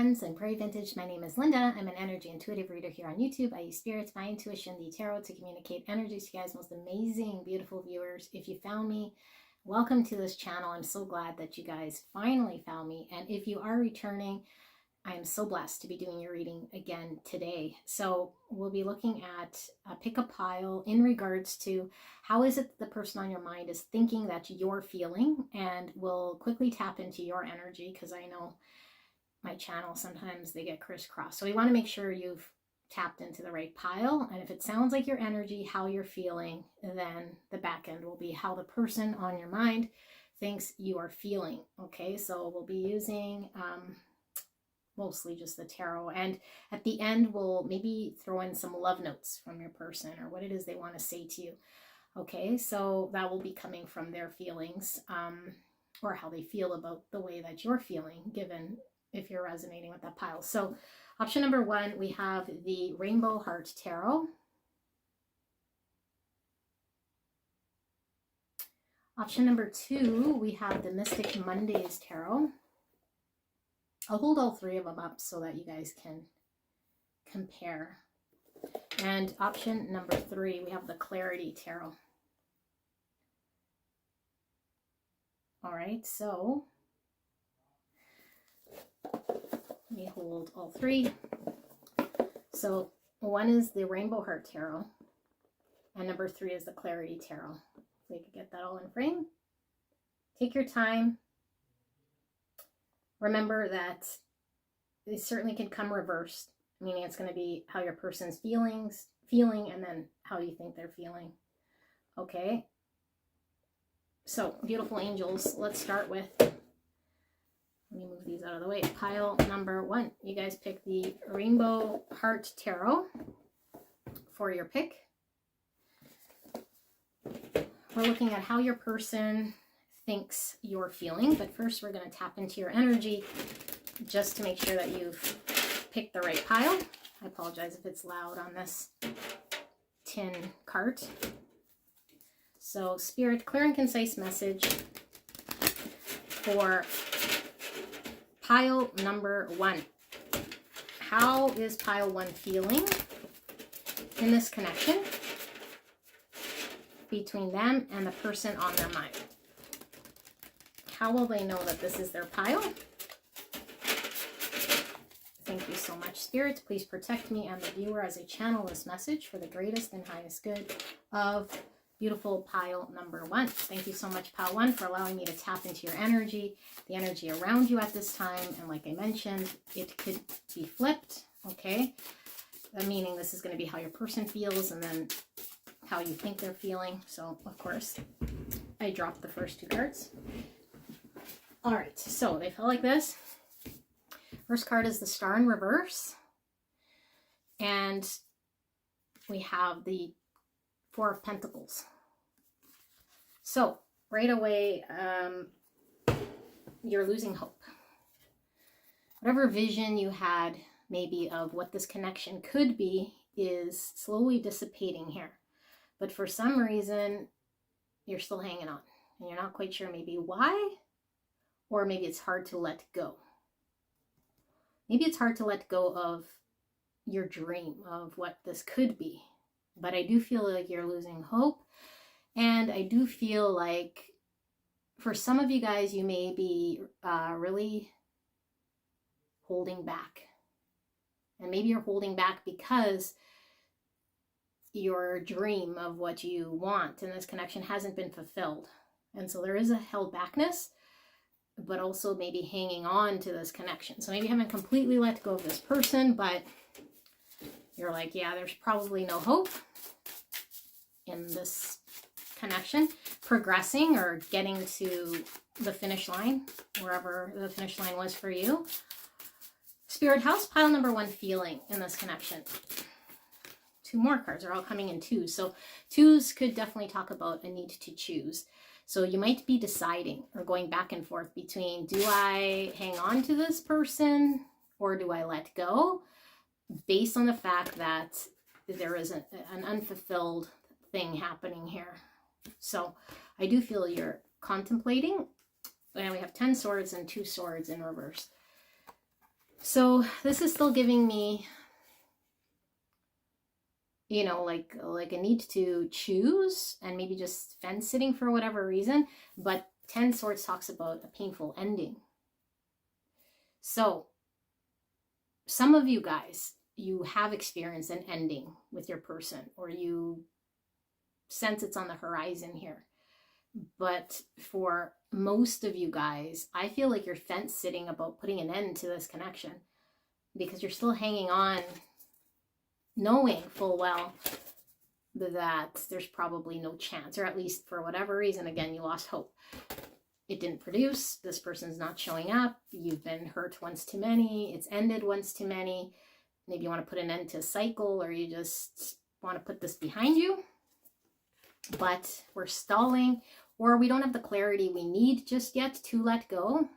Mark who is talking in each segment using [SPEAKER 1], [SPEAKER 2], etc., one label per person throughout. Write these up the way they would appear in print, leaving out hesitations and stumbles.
[SPEAKER 1] friends and Prairie Vintage. My name is Linda. I'm an energy intuitive reader here on YouTube. I use spirits, my intuition, the tarot to communicate energies to you guys, most amazing, beautiful viewers. If you found me, welcome to this channel. I'm so glad that you guys finally found me. And if you are returning, I am so blessed to be doing your reading again today. So we'll be looking at pick a pile in regards to how is it the person on your mind is thinking that you're feeling, and we'll quickly tap into your energy because I know my channel sometimes they get crisscrossed. So we want to make sure you've tapped into the right pile, and if it sounds like your energy, how you're feeling, then the back end will be how the person on your mind thinks you are feeling. Okay, so we'll be using mostly just the tarot, and at the end we'll maybe throw in some love notes from your person or what it is they want to say to you. Okay, so that will be coming from their feelings, or how they feel about the way that you're feeling, given if you're resonating with that pile. So option number one, we have the Rainbow Heart Tarot. Option number two, we have the Mystic Mondays Tarot. I'll hold all three of them up so that you guys can compare. And option number three, we have the Clarity Tarot. All right, so let me hold all three. So one is the Rainbow Heart Tarot, and number three is the Clarity Tarot. If we could get that all in frame. Take your time. Remember that it certainly can come reversed, meaning it's going to be how your person's feeling and then how you think they're feeling. Okay, so beautiful angels, let's start with, let me move these out of the way, pile number one. You guys pick the Rainbow Heart Tarot for your pick. We're looking at how your person thinks you're feeling, but first we're going to tap into your energy just to make sure that you've picked the right pile. I apologize if it's loud on this tin cart. So Spirit, clear and concise message for pile number one. How is pile one feeling in this connection between them and the person on their mind? How will they know that this is their pile? Thank you so much, Spirit. Please protect me and the viewer as I channel this message for the greatest and highest good of beautiful pile number one. Thank you so much, pile one, for allowing me to tap into your energy, the energy around you at this time. And like I mentioned, it could be flipped, okay? Meaning this is going to be how your person feels and then how you think they're feeling. So, of course, I dropped the first two cards. All right, so they felt like this. First card is the Star in reverse. And we have the Four of Pentacles. So right away, you're losing hope. Whatever vision you had maybe of what this connection could be is slowly dissipating here. But for some reason, you're still hanging on. And you're not quite sure maybe why. Or maybe it's hard to let go. Maybe it's hard to let go of your dream of what this could be. But I do feel like you're losing hope. And I do feel like for some of you guys, you may be really holding back. And maybe you're holding back because your dream of what you want in this connection hasn't been fulfilled. And so there is a held backness, but also maybe hanging on to this connection. So maybe you haven't completely let go of this person, but you're like, yeah, there's probably no hope in this connection progressing or getting to the finish line, wherever the finish line was for you. Spirit, how's pile number one feeling in this connection? Two more cards are all coming in twos. So twos could definitely talk about a need to choose. So you might be deciding or going back and forth between, do I hang on to this person or do I let go? Based on the fact that there is an unfulfilled thing happening here. So I do feel you're contemplating. And we have 10 swords and 2 swords in reverse. So this is still giving me, you know, like a need to choose and maybe just fence sitting for whatever reason. But 10 Swords talks about a painful ending. So some of you guys, you have experienced an ending with your person, or you sense it's on the horizon here. But for most of you guys, I feel like you're fence sitting about putting an end to this connection because you're still hanging on, knowing full well that there's probably no chance, or at least for whatever reason, again, you lost hope. It didn't produce, this person's not showing up, you've been hurt once too many, it's ended once too many. Maybe you want to put an end to a cycle, or you just want to put this behind you. But we're stalling, or we don't have the clarity we need just yet to let go.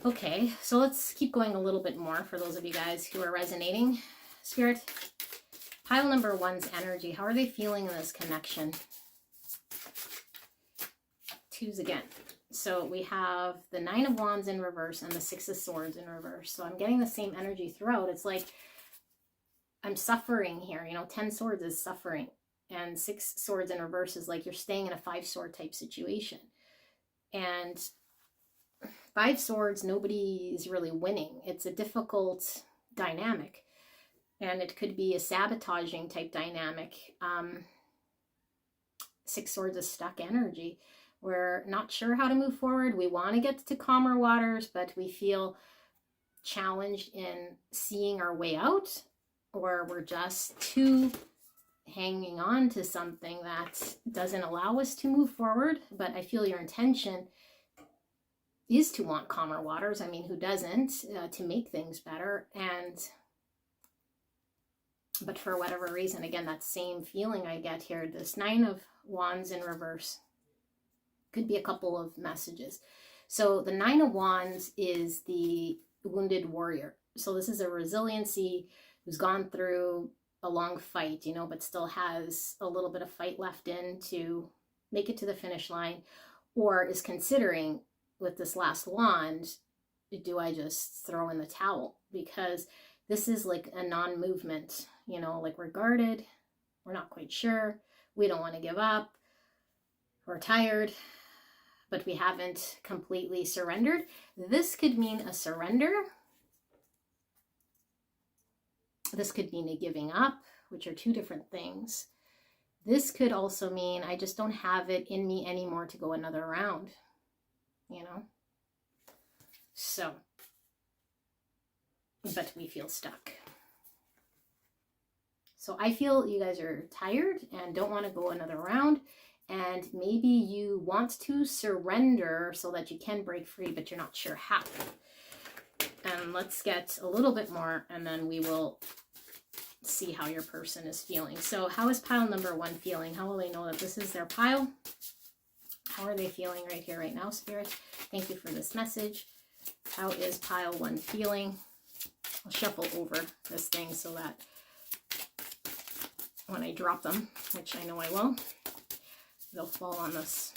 [SPEAKER 1] Okay, so let's keep going a little bit more for those of you guys who are resonating. Spirit, pile number 1's energy. How are they feeling in this connection? 2s again. So we have the 9 of Wands in reverse and the 6 of Swords in reverse. So I'm getting the same energy throughout. It's like I'm suffering here. You know, 10 Swords is suffering. And 6 Swords in reverse is like you're staying in a 5 sword type situation. And 5 Swords, nobody is really winning. It's a difficult dynamic. And it could be a sabotaging type dynamic. 6 Swords is stuck energy. We're not sure how to move forward. We want to get to calmer waters, but we feel challenged in seeing our way out, or we're just too hanging on to something that doesn't allow us to move forward. But I feel your intention is to want calmer waters. I mean, who doesn't, to make things better? But for whatever reason, again, that same feeling I get here, this 9 of Wands in reverse, could be a couple of messages. So the 9 of Wands is the wounded warrior. So this is a resiliency who's gone through a long fight, you know, but still has a little bit of fight left in to make it to the finish line, or is considering with this last wand, do I just throw in the towel? Because this is like a non-movement, you know, like we're guarded, we're not quite sure, we don't want to give up, we're tired, but we haven't completely surrendered. This could mean a surrender. This could mean a giving up, which are 2 different things. This could also mean I just don't have it in me anymore to go another round, you know? So, but we feel stuck. So I feel you guys are tired and don't want to go another round. And maybe you want to surrender so that you can break free, but you're not sure how. And let's get a little bit more, and then we will see how your person is feeling. So how is pile number 1 feeling? How will they know that this is their pile? How are they feeling right here, right now, Spirit? Thank you for this message. How is pile 1 feeling? I'll shuffle over this thing so that when I drop them, which I know I will, they'll fall on this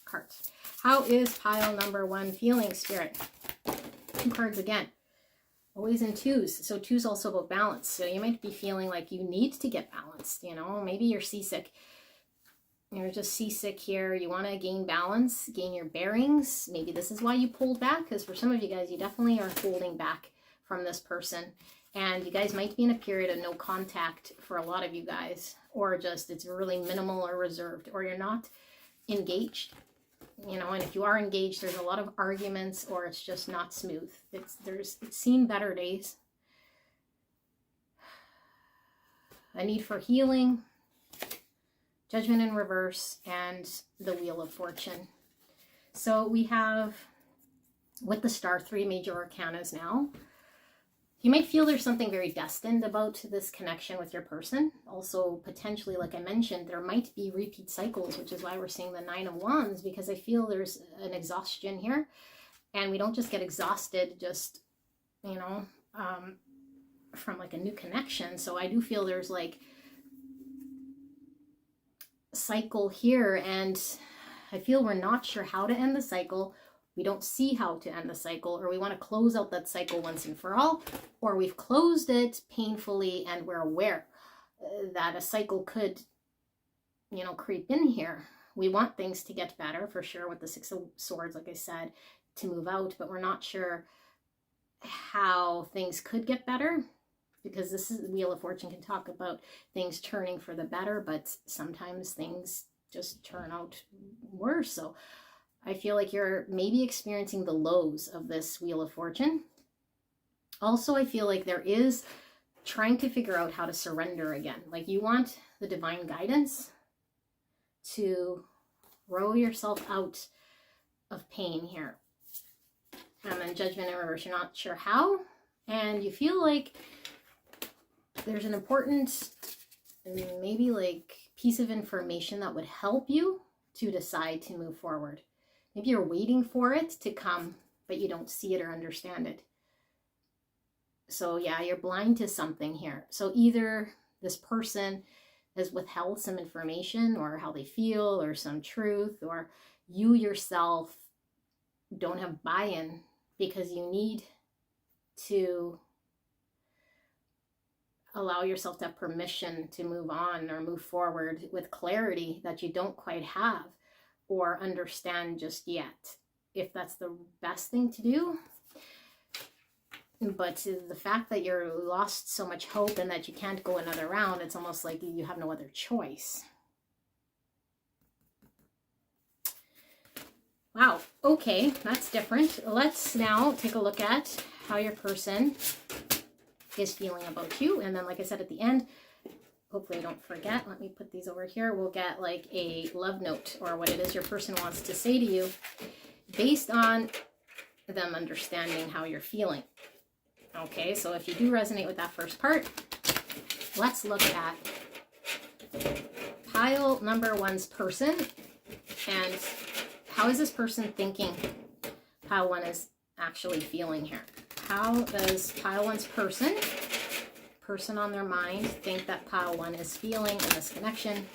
[SPEAKER 1] cart. How is pile number 1 feeling, Spirit? 2 cards again. Always in 2s. So 2's also about balance. So you might be feeling like you need to get balanced, you know. Maybe you're seasick. You're just seasick here. You want to gain balance, gain your bearings. Maybe this is why you pulled back, because for some of you guys, you definitely are holding back from this person. And you guys might be in a period of no contact for a lot of you guys, or just it's really minimal or reserved, or you're not engaged, you know. And if you are engaged, there's a lot of arguments, or it's just not smooth. It's seen better days. A need for healing, Judgment in reverse, and the Wheel of Fortune. So we have, with the star, 3 major arcanas now. You might feel there's something very destined about this connection with your person. Also, potentially, like I mentioned, there might be repeat cycles, which is why we're seeing the 9 of Wands, because I feel there's an exhaustion here. And we don't just get exhausted just, you know, from like a new connection. So I do feel there's like a cycle here, and I feel we're not sure how to end the cycle, we don't see how to end the cycle, or we want to close out that cycle once and for all, or we've closed it painfully and we're aware that a cycle could, you know, creep in here. We want things to get better for sure with the Six of Swords, like I said, to move out, but we're not sure how things could get better, because this is Wheel of Fortune can talk about things turning for the better, but sometimes things just turn out worse. So I feel like you're maybe experiencing the lows of this Wheel of Fortune. Also, I feel like there is trying to figure out how to surrender again. Like you want the divine guidance to row yourself out of pain here. And then Judgment in reverse, you're not sure how. And you feel like there's an important, maybe like piece of information that would help you to decide to move forward. Maybe you're waiting for it to come, but you don't see it or understand it. So yeah, you're blind to something here. So either this person has withheld some information or how they feel or some truth, or you yourself don't have buy-in because you need to allow yourself to have permission to move on or move forward with clarity that you don't quite have or understand just yet, if that's the best thing to do. But the fact that you're lost so much hope and that you can't go another round, it's almost like you have no other choice. Wow, okay, that's different. Let's now take a look at how your person is feeling about you. And then, like I said at the end, hopefully I don't forget, let me put these over here, we'll get like a love note or what it is your person wants to say to you based on them understanding how you're feeling. Okay, so if you do resonate with that first part, let's look at pile number one's person and how is this person thinking pile one is actually feeling here. How does pile one's person on their mind think that pile one is feeling in this connection?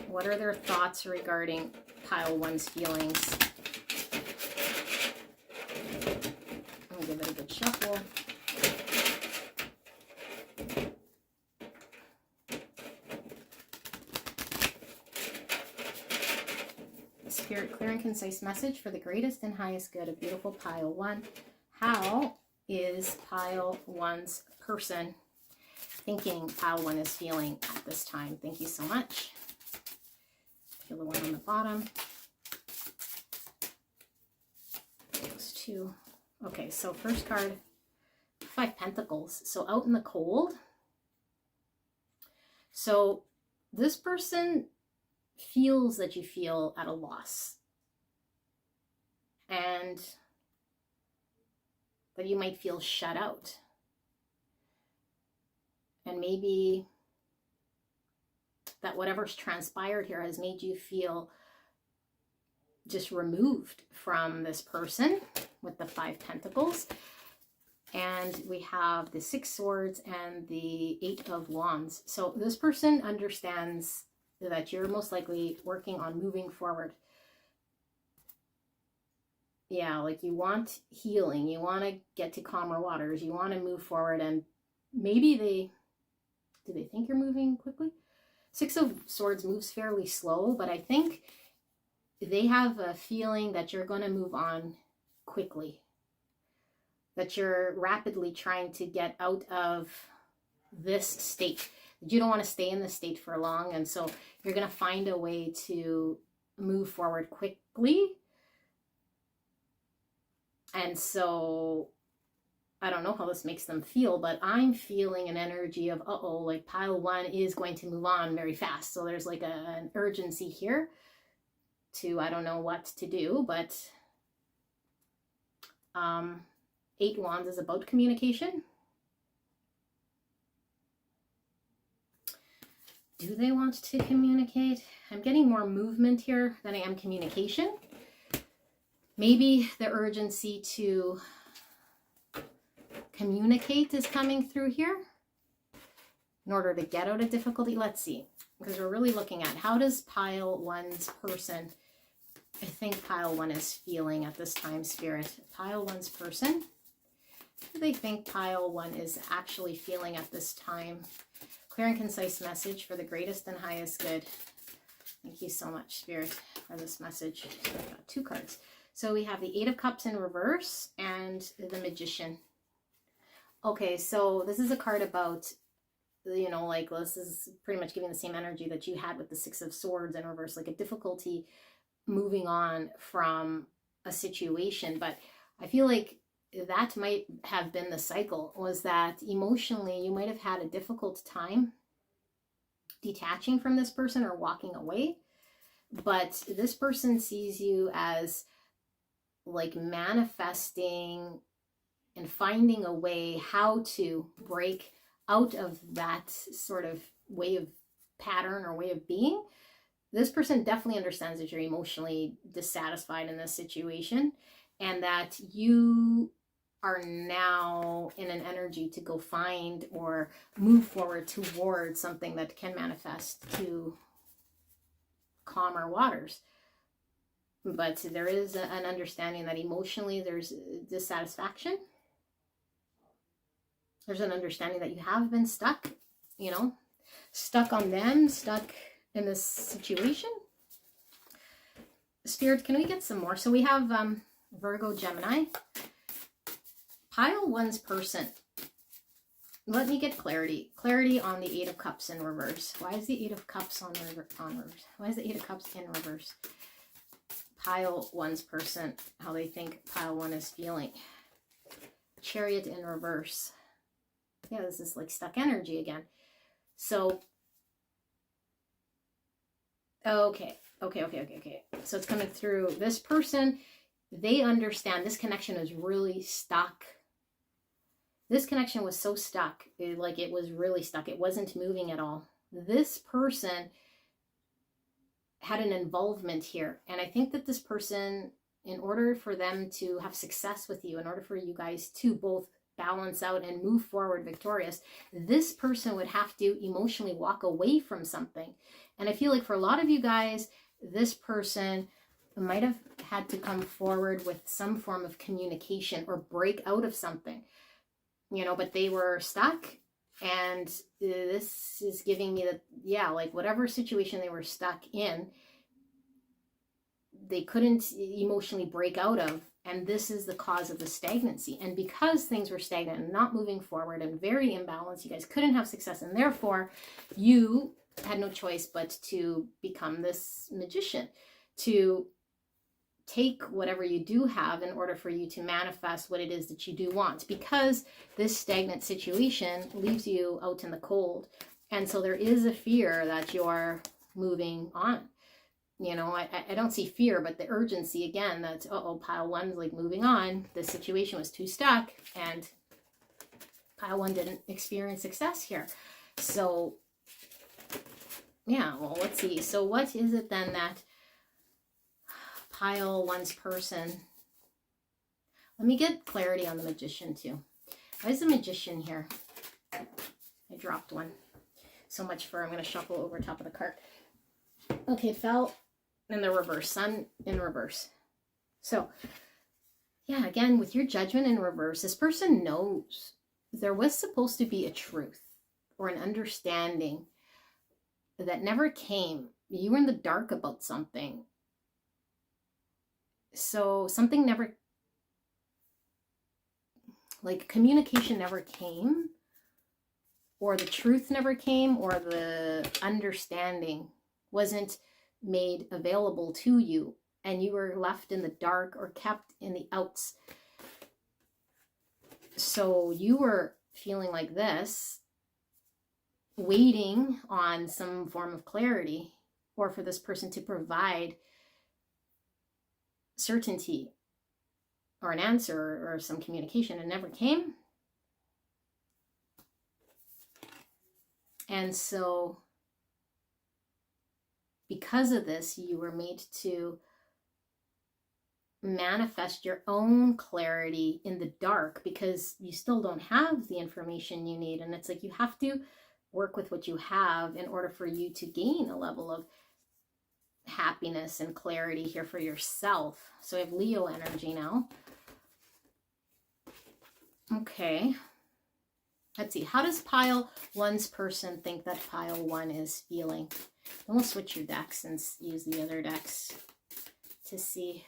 [SPEAKER 1] What are their thoughts regarding pile one's feelings? I'm gonna give it a good shuffle. Spirit, clear and concise message for the greatest and highest good of beautiful pile one. How is pile one's person thinking pile one is feeling at this time? Thank you so much. Feel the one on the bottom. Those two. Okay, so first card, 5 Pentacles. So out in the cold. So this person feels that you feel at a loss and that you might feel shut out, and maybe that whatever's transpired here has made you feel just removed from this person with the 5 Pentacles. And we have the 6 Swords and the 8 of Wands. So this person understands that you're most likely working on moving forward. Yeah, like you want healing, you want to get to calmer waters, you want to move forward, and maybe do they think you're moving quickly? 6 of Swords moves fairly slow, but I think they have a feeling that you're going to move on quickly, that you're rapidly trying to get out of this state. You don't want to stay in this state for long, and so you're going to find a way to move forward quickly. And so I don't know how this makes them feel, but I'm feeling an energy of, uh-oh, like pile one is going to move on very fast. So there's like an urgency here to, I don't know what to do, but 8 Wands is about communication. Do they want to communicate? I'm getting more movement here than I am communication. Maybe the urgency to communicate is coming through here in order to get out of difficulty. Let's see, because we're really looking at how does pile one's person I think pile 1 is feeling at this time, Spirit. Pile 1's person. What do they think pile 1 is actually feeling at this time? Clear and concise message for the greatest and highest good. Thank you so much, Spirit, for this message. So I've got 2 cards. So we have the 8 of Cups in reverse and the Magician. Okay, so this is a card about, you know, like this is pretty much giving the same energy that you had with the 6 of Swords in reverse, like a difficulty moving on from a situation. But I feel like that might have been the cycle, was that emotionally you might have had a difficult time detaching from this person or walking away, but this person sees you as like manifesting and finding a way how to break out of that sort of way of pattern or way of being. This person definitely understands that you're emotionally dissatisfied in this situation and that you are now in an energy to go find or move forward towards something that can manifest to calmer waters. But there is an understanding that emotionally there's dissatisfaction. There's an understanding that you have been stuck, you know, stuck on them, stuck in this situation. Spirit, can we get some more? So we have Virgo, Gemini. Pile 1's person. Let me get clarity. Clarity on the 8 of Cups in reverse. Why is the 8 of Cups on reverse? Why is the 8 of Cups in reverse? Pile 1's person, how they think pile 1 is feeling. Chariot in reverse. Yeah, this is like stuck energy again. So, okay. So it's coming through. This person, they understand this connection is really stuck. This connection was so stuck, like it was really stuck. It wasn't moving at all. This person had an involvement here. And I think that this person, in order for them to have success with you, in order for you guys to both balance out and move forward victorious, this person would have to emotionally walk away from something. And I feel like for a lot of you guys, this person might have had to come forward with some form of communication or break out of something. You know, but they were stuck, and this is giving me that, yeah, like whatever situation they were stuck in, they couldn't emotionally break out of, and this is the cause of the stagnancy. And because things were stagnant and not moving forward and very imbalanced, you guys couldn't have success, and therefore you had no choice but to become this magician, to take whatever you do have in order for you to manifest what it is that you do want, because this stagnant situation leaves you out in the cold. And so there is a fear that you're moving on. You know, I don't see fear, but the urgency again, that, uh-oh, pile 1's like moving on. The situation was too stuck and pile 1 didn't experience success here. So yeah, well, let's see. So what is it then that pile 1's person, let me get clarity on the Magician too. Why is the Magician here? I dropped one. So much for, I'm going to shuffle over top of the cart. Okay, it fell in the reverse, Sun in reverse. So yeah, again, with your Judgment in reverse, this person knows there was supposed to be a truth or an understanding that never came. You were in the dark about something. So something never, like communication never came, or the truth never came, or the understanding wasn't made available to you, and you were left in the dark or kept in the outs. So you were feeling like this, waiting on some form of clarity, or for this person to provide certainty or an answer or some communication, and never came. And so because of this, you were made to manifest your own clarity in the dark, because you still don't have the information you need. And it's like you have to work with what you have in order for you to gain a level of happiness and clarity here for yourself. So we have Leo energy now. Okay. Let's see. How does pile one's person think that pile one is feeling? And we'll switch your decks and use the other decks to see.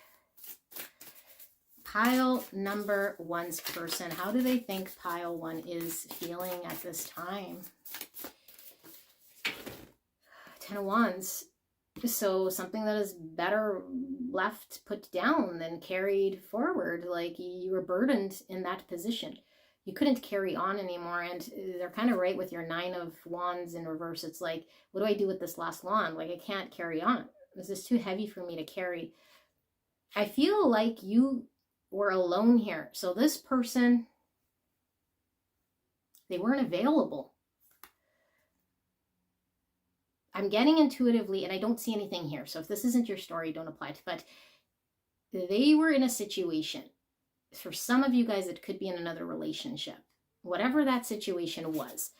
[SPEAKER 1] Pile number one's person. How do they think pile one is feeling at this time? Ten of Wands. So something that is better left put down than carried forward. Like you were burdened in that position. You couldn't carry on anymore. And they're kind of right with your Nine of Wands in reverse. It's like, what do I do with this last wand? Like I can't carry on. This is too heavy for me to carry. I feel like you were alone here. So this person, they weren't available. I'm getting intuitively, and I don't see anything here. So if this isn't your story, don't apply to, but they were in a situation. For some of you guys, it could be in another relationship. Whatever that situation was,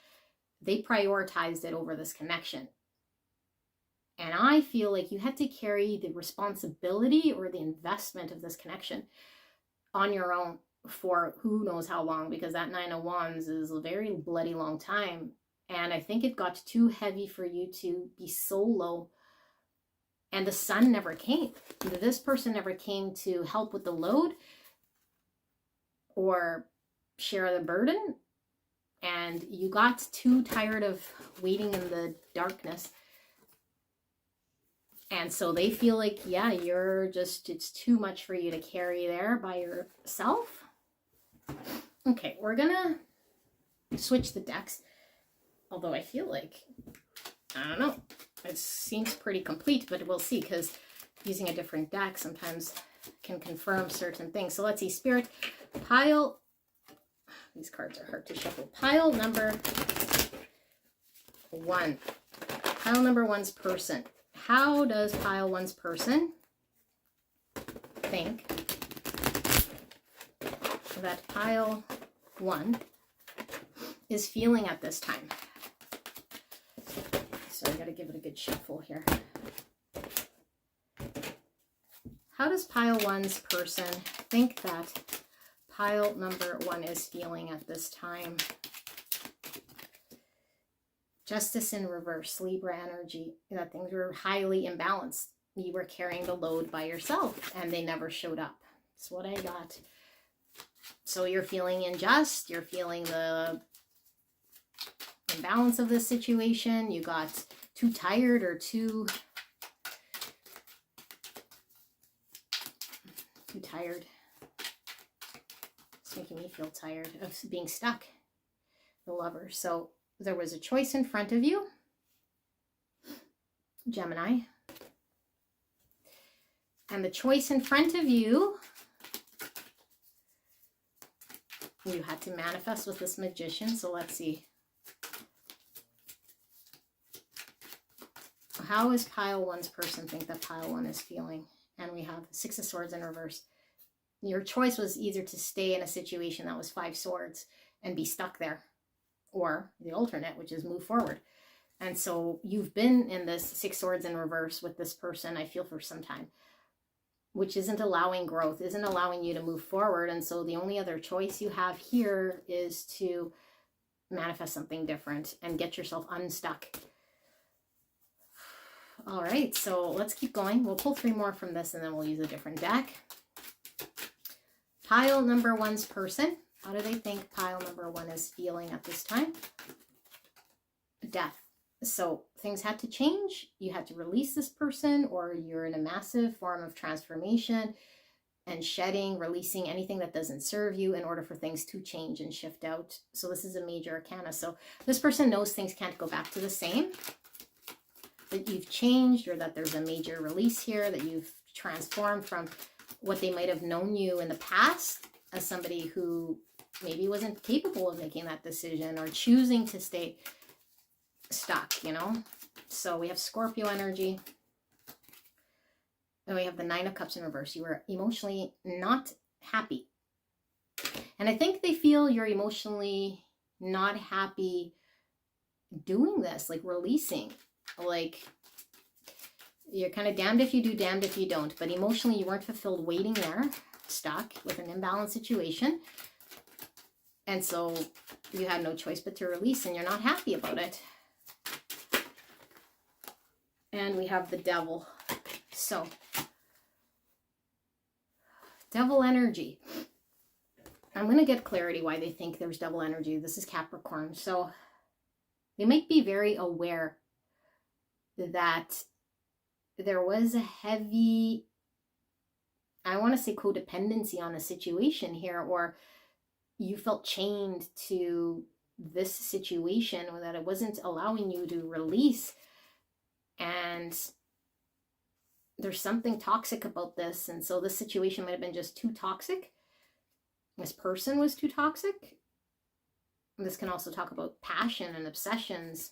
[SPEAKER 1] they prioritized it over this connection. And I feel like you had to carry the responsibility or the investment of this connection on your own for who knows how long, because that Nine of Wands is a very bloody long time. And I think it got too heavy for you to be solo. And the sun never came. This person never came to help with the load or share the burden. And you got too tired of waiting in the darkness. And so they feel like, yeah, it's too much for you to carry there by yourself. Okay, we're gonna switch the decks. Although I feel like, I don't know, it seems pretty complete, but we'll see, because using a different deck sometimes can confirm certain things. So let's see, Spirit, pile, these cards are hard to shuffle. Pile number one. Pile number one's person. How does pile one's person think that pile one is feeling at this time? So I got to give it a good shuffle here. How does pile one's person think that pile number one is feeling at this time? Justice in reverse, Libra energy, that things were highly imbalanced. You were carrying the load by yourself and they never showed up. That's what I got. So you're feeling unjust. You're feeling the imbalance of this situation. You got too tired or too tired. It's making me feel tired of being stuck, the Lover. So there was a choice in front of you, Gemini. And the choice in front of you, you had to manifest with this Magician. So let's see. How is pile one's person think that pile one is feeling? And we have Six of Swords in reverse. Your choice was either to stay in a situation that was Five Swords and be stuck there, or the alternate, which is move forward. And so you've been in this Six Swords in reverse with this person, I feel, for some time, which isn't allowing growth, isn't allowing you to move forward. And so the only other choice you have here is to manifest something different and get yourself unstuck. All right, so let's keep going. We'll pull 3 more from this and then we'll use a different deck. Pile number one's person. How do they think pile number one is feeling at this time? Death. So things had to change. You had to release this person, or you're in a massive form of transformation and shedding, releasing anything that doesn't serve you in order for things to change and shift out. So this is a major arcana. So this person knows things can't go back to the same, that you've changed, or that there's a major release here, that you've transformed from what they might have known you in the past as somebody who maybe wasn't capable of making that decision or choosing to stay stuck, you know? So we have Scorpio energy. And we have the Nine of Cups in reverse. You were emotionally not happy. And I think they feel you're emotionally not happy doing this, like releasing. Like You're kind of damned if you do, damned if you don't. But emotionally, you weren't fulfilled, waiting there, stuck with an imbalanced situation. And so you had no choice but to release, and you're not happy about it. And we have the devil. So, devil energy. I'm going to get clarity why they think there's devil energy. This is Capricorn. So, they might be very aware that there was a heavy, I want to say, codependency on a situation here, or you felt chained to this situation, or that it wasn't allowing you to release. And there's something toxic about this. And so this situation might have been just too toxic. This person was too toxic. This can also talk about passion and obsessions.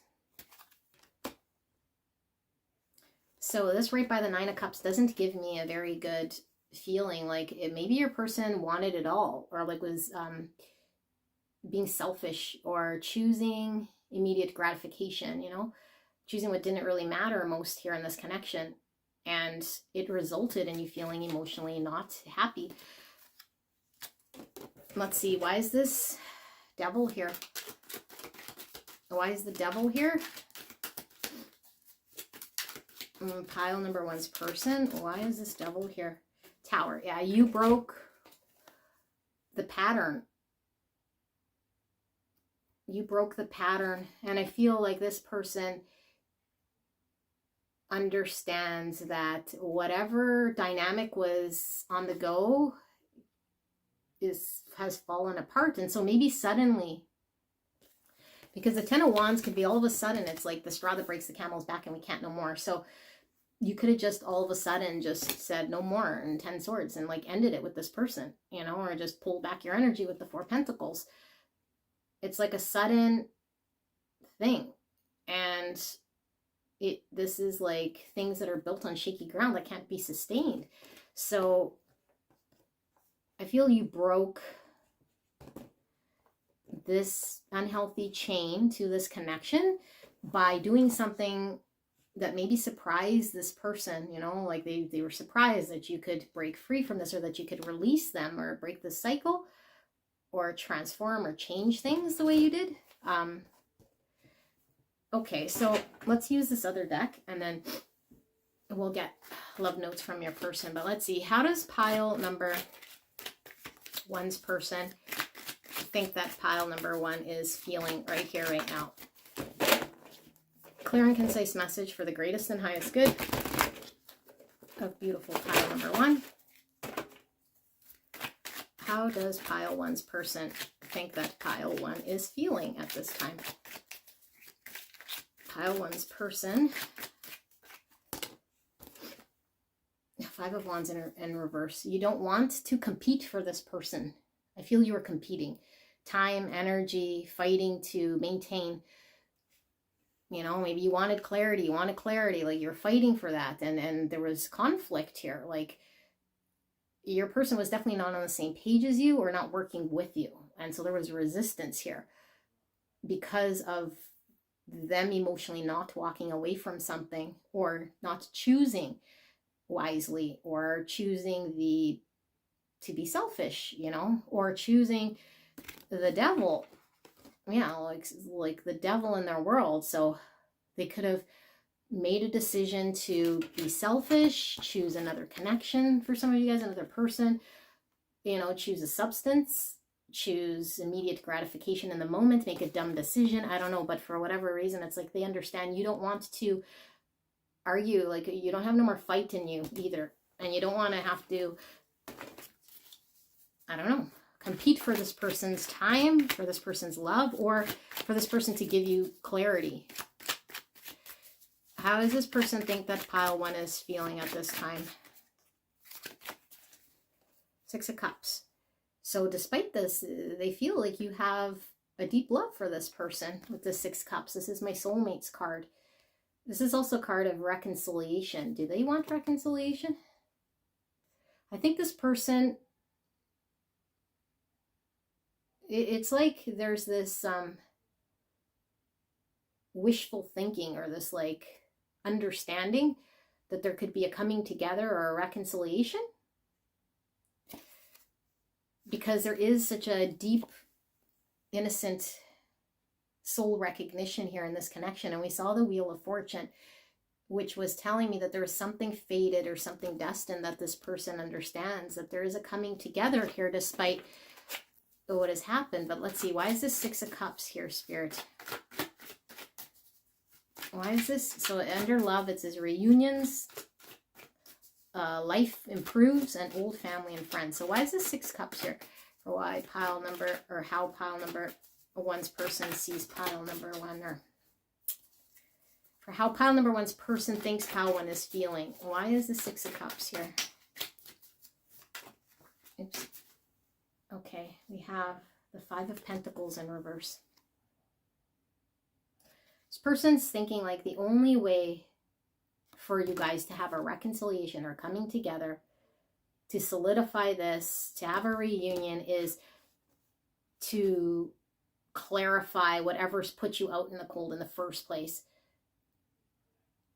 [SPEAKER 1] So this right by the Nine of Cups doesn't give me a very good feeling. Like maybe your person wanted it all, or like was being selfish, or choosing immediate gratification, you know, choosing what didn't really matter most here in this connection. And it resulted in you feeling emotionally not happy. Let's see, why is this devil here? Why is the devil here? Pile number one's person. Why is this devil here? Tower. Yeah, you broke the pattern. You broke the pattern. And I feel like this person understands that whatever dynamic was on the go has fallen apart. And so maybe suddenly, because the Ten of Wands could be all of a sudden, it's like the straw that breaks the camel's back and we can't no more. So you could have just all of a sudden just said no more and 10 swords and like ended it with this person, you know, or just pulled back your energy with the Four Pentacles. It's like a sudden thing. And this is like things that are built on shaky ground that can't be sustained. So I feel you broke this unhealthy chain to this connection by doing something that maybe surprised this person, you know, like they were surprised that you could break free from this, or that you could release them, or break the cycle, or transform or change things the way you did. Okay, so let's use this other deck, and then we'll get love notes from your person. But let's see, how does pile number one's person think that pile number one is feeling right here, right now? Clear and concise message for the greatest and highest good of beautiful pile number one. How does pile one's person think that pile one is feeling at this time? Pile one's person. Five of Wands in reverse. You don't want to compete for this person. I feel you are competing. Time, energy, fighting to maintain. You know, maybe you wanted clarity, like you're fighting for that. And there was conflict here. Like your person was definitely not on the same page as you, or not working with you. And so there was resistance here because of them emotionally not walking away from something, or not choosing wisely, or choosing to be selfish, you know, or choosing the devil. Yeah, like the devil in their world. So they could have made a decision to be selfish, choose another connection for some of you guys, another person, you know, choose a substance, choose immediate gratification in the moment, make a dumb decision. I don't know, but for whatever reason, it's like they understand you don't want to argue, like you don't have no more fight in you either. And you don't want to have to, I don't know, compete for this person's time, for this person's love, or for this person to give you clarity. How does this person think that pile one is feeling at this time? Six of Cups. So despite this, they feel like you have a deep love for this person with the Six Cups. This is my soulmates card. This is also a card of reconciliation. Do they want reconciliation? I think this person, it's like there's this wishful thinking, or this like understanding that there could be a coming together or a reconciliation, because there is such a deep, innocent soul recognition here in this connection. And we saw the Wheel of Fortune, which was telling me that there is something fated or something destined that this person understands, that there is a coming together here despite what has happened. But let's see, why is this Six of Cups here, Spirit? Why is this? So under love, it says reunions, life improves, and old family and friends. So why is this Six Cups here? For why pile number, or how pile number one's person sees pile number one, or for how pile number one's person thinks pile one is feeling. Why is the Six of Cups here? Oops. Okay, we have the Five of Pentacles in reverse. This person's thinking like the only way for you guys to have a reconciliation or coming together, to solidify this, to have a reunion, is to clarify whatever's put you out in the cold in the first place.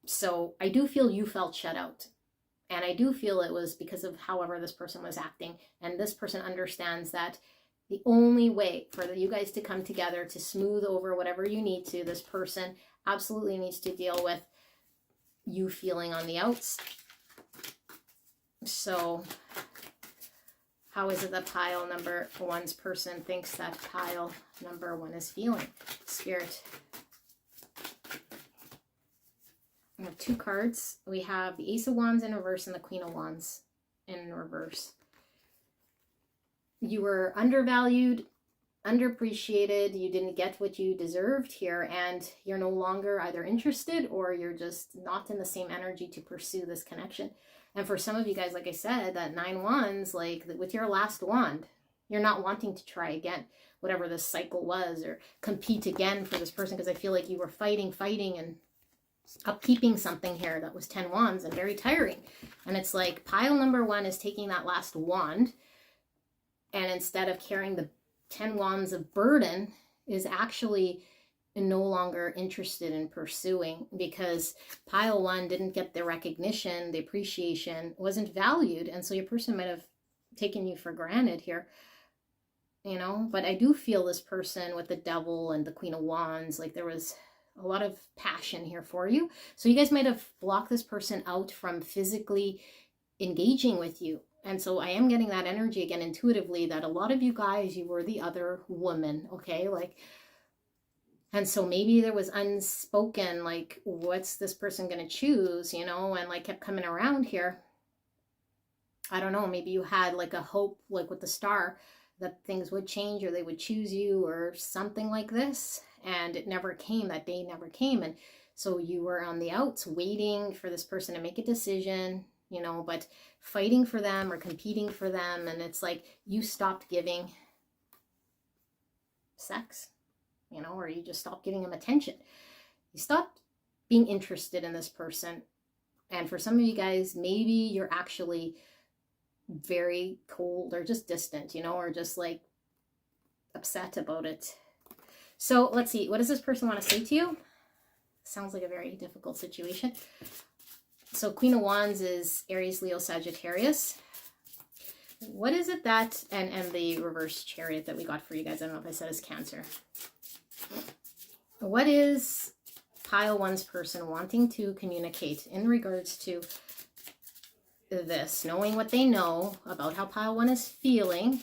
[SPEAKER 1] So I do feel you felt shut out. And I do feel it was because of however this person was acting. And this person understands that the only way for you guys to come together, to smooth over whatever you need to, this person absolutely needs to deal with you feeling on the outs. So how is it that pile number one's person thinks that pile number one is feeling? Spirit. We have two cards. We have the Ace of Wands in reverse and the Queen of Wands in reverse. You were undervalued, underappreciated. You didn't get what you deserved here, and you're no longer either interested or you're just not in the same energy to pursue this connection. And for some of you guys, like I said, that 9 wands, like with your last wand, you're not wanting to try again, whatever this cycle was, or compete again for this person, because I feel like you were fighting, and upkeeping something here that was 10 wands and very tiring. And it's like pile number one is taking that last wand, and instead of carrying the 10 wands of burden, is actually no longer interested in pursuing, because pile one didn't get the recognition, the appreciation, wasn't valued. And so your person might have taken you for granted here, you know. But I do feel this person with the Devil and the Queen of Wands, like there was a lot of passion here for you. So you guys might have blocked this person out from physically engaging with you. And so I am getting that energy again intuitively, that a lot of you guys, you were the other woman, okay? Like, and so maybe there was unspoken, like, what's this person going to choose, you know, and like kept coming around here. I don't know, maybe you had like a hope, like with the star, that things would change or they would choose you or something like this. And it never came, that day never came. And so you were on the outs waiting for this person to make a decision, you know, but fighting for them or competing for them. And it's like you stopped giving sex, you know, or you just stopped giving them attention. You stopped being interested in this person. And for some of you guys, maybe you're actually very cold or just distant, you know, or just like upset about it. So let's see, what does this person want to say to you? Sounds like a very difficult situation. So Queen of Wands is Aries, Leo, Sagittarius. What is it that, and the reverse Chariot that we got for you guys, I don't know if I said is Cancer. What is pile one's person wanting to communicate in regards to this, knowing what they know about how pile one is feeling,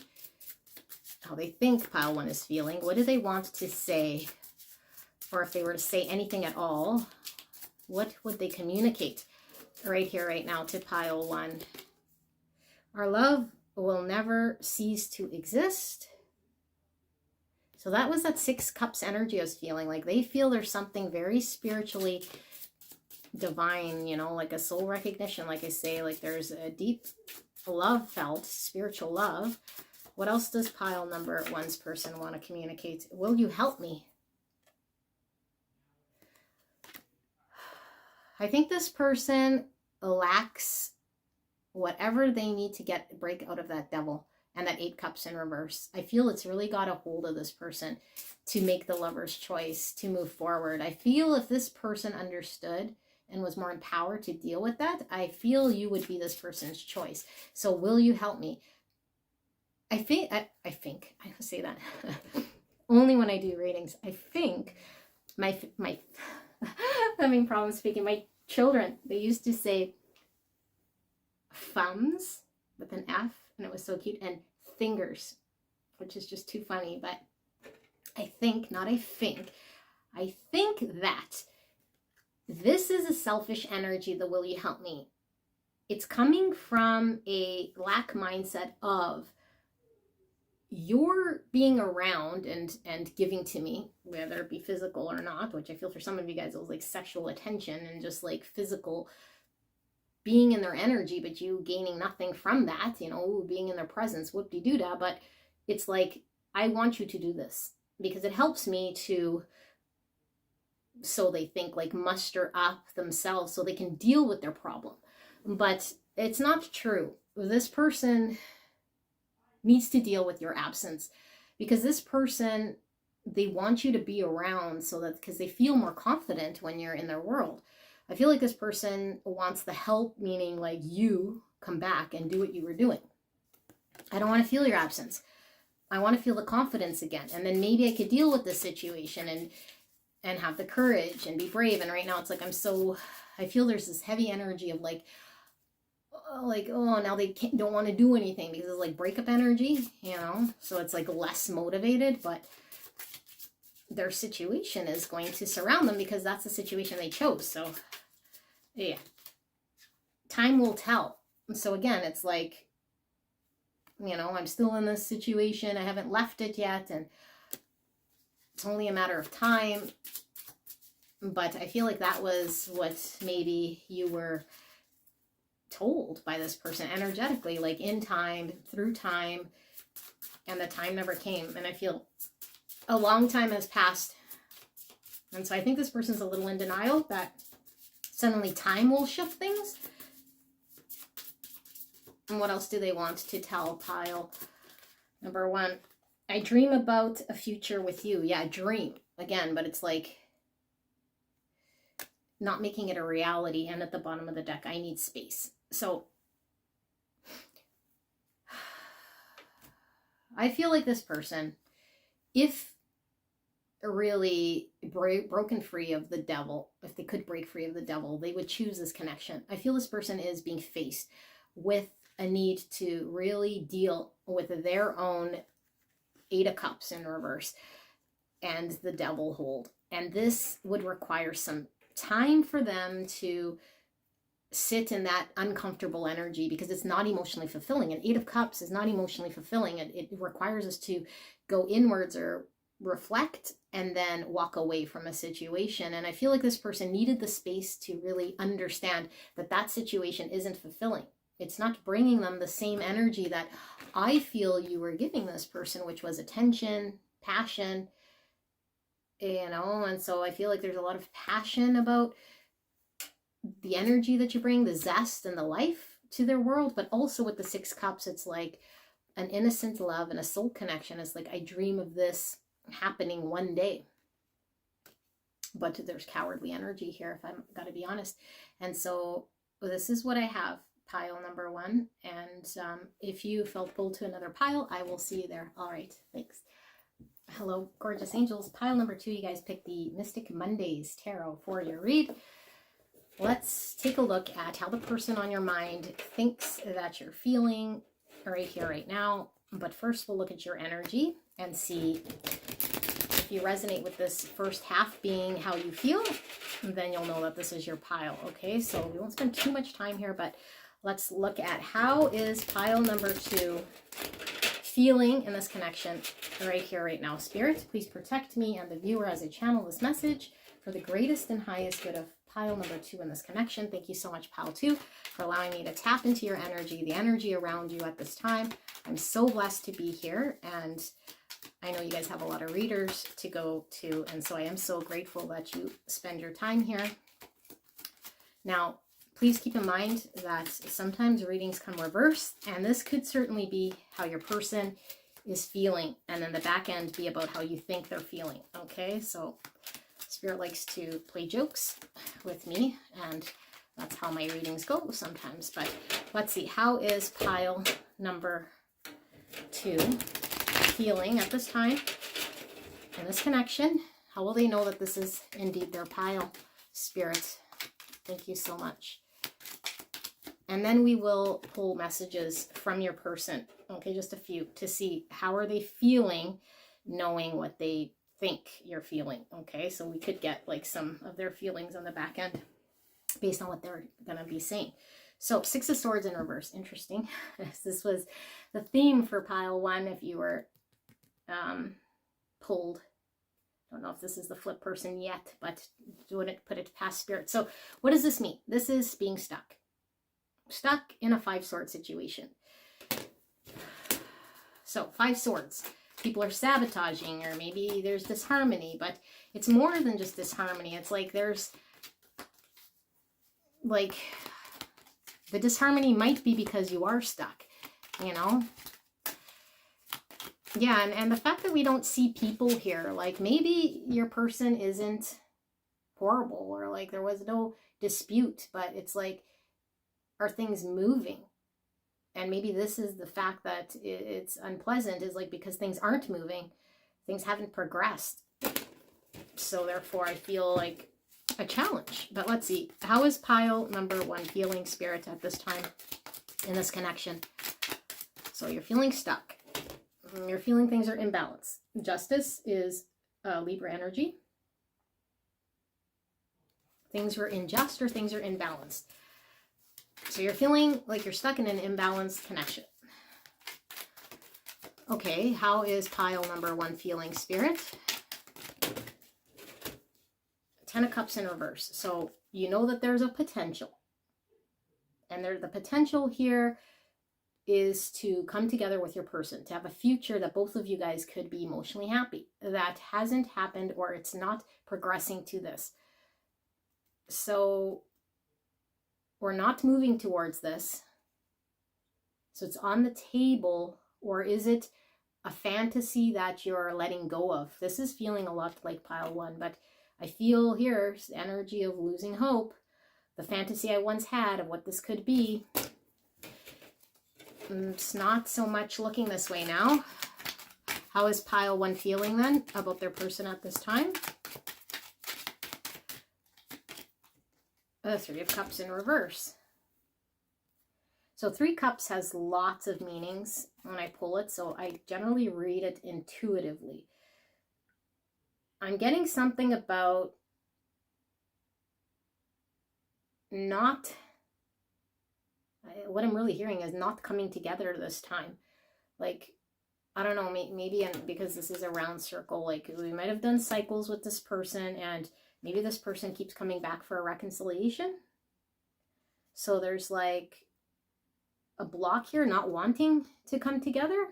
[SPEAKER 1] how they think pile one is feeling? What do they want to say? Or if they were to say anything at all, what would they communicate right here, right now to pile one? Our love will never cease to exist. So that was that 6 cups energy I was feeling. Like they feel there's something very spiritually divine, you know, like a soul recognition. Like I say, like there's a deep love felt, spiritual love. What else does pile number one's person want to communicate? Will you help me? I think this person lacks whatever they need to break out of that Devil and that 8 cups in reverse. I feel it's really got a hold of this person to make the lover's choice, to move forward. I feel if this person understood and was more empowered to deal with that, I feel you would be this person's choice. So will you help me? I think I say that only when I do readings. I think my having problems speaking. My children, they used to say thumbs with an F, and it was so cute, and fingers, which is just too funny. But I think that this is a selfish energy, the will you help me. It's coming from a lack mindset of you're being around and giving to me, whether it be physical or not, which I feel for some of you guys it was like sexual attention and just like physical being in their energy, but you gaining nothing from that, you know, being in their presence, whoop-de-doo-dah. But it's like, I want you to do this because it helps me to, so they think, like muster up themselves so they can deal with their problem. But it's not true. This person needs to deal with your absence, because this person, they want you to be around so that, because they feel more confident when you're in their world. I feel like this person wants the help, meaning like you come back and do what you were doing. I don't want to feel your absence. I want to feel the confidence again. And then maybe I could deal with this situation and have the courage and be brave. And right now it's like, I feel there's this heavy energy of like, oh, now they don't want to do anything because it's like breakup energy, you know? So it's like less motivated, but their situation is going to surround them because that's the situation they chose. So yeah, time will tell. So again, it's like, you know, I'm still in this situation. I haven't left it yet. And it's only a matter of time. But I feel like that was what maybe you were told by this person energetically, like in time, through time, and the time never came. And I feel a long time has passed. And so I think this person's a little in denial that suddenly time will shift things. And what else do they want to tell pile number one? I dream about a future with you. Yeah, dream again, but it's like not making it a reality. And at the bottom of the deck, I need space. So I feel like this person, if really broken free of the devil, if they could break free of the devil, they would choose this connection. I feel this person is being faced with a need to really deal with their own 8 of Cups in reverse and the devil hold. And this would require some time for them to sit in that uncomfortable energy because it's not emotionally fulfilling. And 8 of Cups is not emotionally fulfilling. It requires us to go inwards or reflect and then walk away from a situation. And I feel like this person needed the space to really understand that that situation isn't fulfilling. It's not bringing them the same energy that I feel you were giving this person, which was attention, passion, you know. And so I feel like there's a lot of passion about the energy that you bring, the zest and the life to their world. But also with the 6 Cups, it's like an innocent love and a soul connection. It's like, I dream of this happening one day. But there's cowardly energy here, if I'm got to be honest. And so this is what I have, pile number 1. And if you felt pulled to another pile, I will see you there. All right, thanks. Hello, gorgeous angels. Pile number 2, you guys picked the Mystic Mondays Tarot for your read. Let's take a look at how the person on your mind thinks that you're feeling right here, right now. But first, we'll look at your energy and see if you resonate with this first half being how you feel. Then you'll know that this is your pile. Okay, so we won't spend too much time here, but let's look at how is pile number 2 feeling in this connection right here, right now. Spirit, please protect me and the viewer as I channel this message for the greatest and highest good of pile number 2 in this connection. Thank you so much, pile 2, for allowing me to tap into your energy, the energy around you at this time. I'm so blessed to be here, and I know you guys have a lot of readers to go to, and so I am so grateful that you spend your time here. Now, please keep in mind that sometimes readings come reversed, and this could certainly be how your person is feeling, and then the back end be about how you think they're feeling. Okay, so Spirit likes to play jokes with me, and that's how my readings go sometimes. But let's see, how is pile number 2 feeling at this time in this connection? How will they know that this is indeed their pile? Spirit, thank you so much. And then we will pull messages from your person, okay, just a few, to see how are they feeling, knowing what they think you're feeling, okay? So we could get like some of their feelings on the back end based on what they're going to be saying. So 6 of Swords in reverse, interesting. This was the theme for pile 1 if you were pulled. Don't know if this is the flip person yet, but wouldn't put it past Spirit. So what does this mean? This is being stuck. Stuck in a 5 sword situation. So 5 swords. People are sabotaging, or maybe there's disharmony, but it's more than just disharmony. It's like there's like the disharmony might be because you are stuck, you know? Yeah, and the fact that we don't see people here, like maybe your person isn't horrible, or like there was no dispute, but it's like, are things moving? And maybe this is the fact that it's unpleasant, is like because things aren't moving, things haven't progressed. So therefore I feel like a challenge. But let's see, how is pile number 1 feeling, Spirit, at this time in this connection? So you're feeling stuck. You're feeling things are imbalanced. Justice is Libra energy. Things are unjust or things are imbalanced. So you're feeling like you're stuck in an imbalanced connection. Okay, how is pile number 1 feeling, Spirit? 10 of Cups in reverse. So you know that there's a potential. And the potential here is to come together with your person, to have a future that both of you guys could be emotionally happy. That hasn't happened, or it's not progressing to this. So we're not moving towards this. So it's on the table, or is it a fantasy that you're letting go of? This is feeling a lot like pile 1, but I feel here's energy of losing hope. The fantasy I once had of what this could be, it's not so much looking this way now. How is pile 1 feeling then about their person at this time? The 3 of Cups in reverse. So 3 Cups has lots of meanings when I pull it, so I generally read it intuitively. I'm getting something about not, what I'm really hearing is not coming together this time. Like, I don't know, maybe because this is a round circle, like we might have done cycles with this person, and maybe this person keeps coming back for a reconciliation. So there's like a block here, not wanting to come together.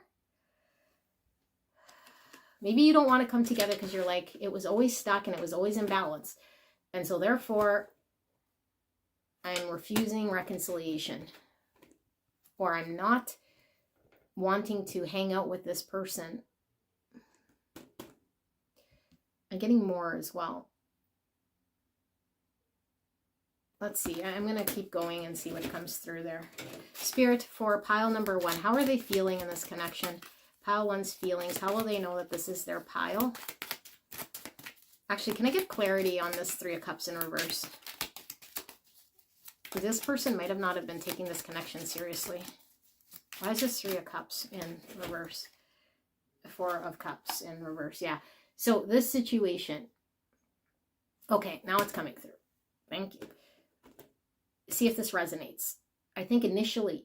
[SPEAKER 1] Maybe you don't want to come together because you're like, it was always stuck and it was always imbalanced. And so therefore, I'm refusing reconciliation. Or I'm not wanting to hang out with this person. I'm getting more as well. Let's see, I'm going to keep going and see what comes through there. Spirit, for pile number 1, how are they feeling in this connection? Pile 1's feelings, how will they know that this is their pile? Actually, can I get clarity on this 3 of Cups in reverse? This person might have not have been taking this connection seriously. Why is this 3 of Cups in reverse? 4 of Cups in reverse, yeah. So this situation, okay, now it's coming through. Thank you. See if this resonates. I think initially,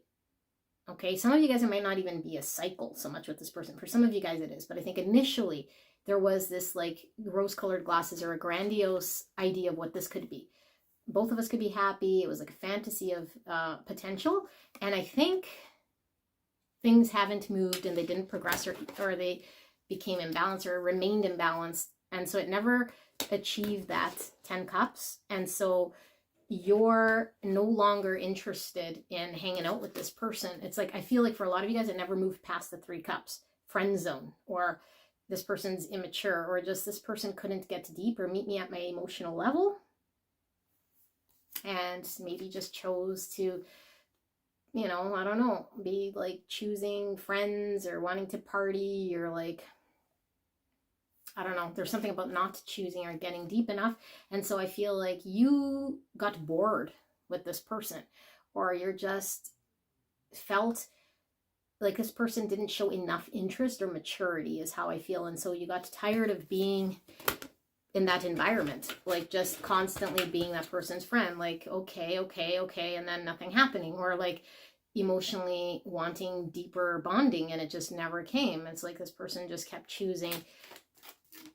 [SPEAKER 1] okay, some of you guys, it might not even be a cycle so much with this person. For some of you guys it is, but I think initially there was this like rose-colored glasses or a grandiose idea of what this could be. Both of us could be happy. It was like a fantasy of potential. And I think things haven't moved and they didn't progress, or they became imbalanced or remained imbalanced. And so it never achieved that 10 cups. And so you're no longer interested in hanging out with this person. It's like, I feel like for a lot of you guys, it never moved past the 3 cups, friend zone, or this person's immature, or just this person couldn't get deep or meet me at my emotional level, and maybe just chose to, you know, I don't know, be like choosing friends or wanting to party, or like, I don't know, there's something about not choosing or getting deep enough. And so I feel like you got bored with this person, or you're just felt like this person didn't show enough interest or maturity, is how I feel. And so you got tired of being in that environment, like just constantly being that person's friend, like, okay, okay, okay, and then nothing happening, or like emotionally wanting deeper bonding and it just never came. It's like this person just kept choosing,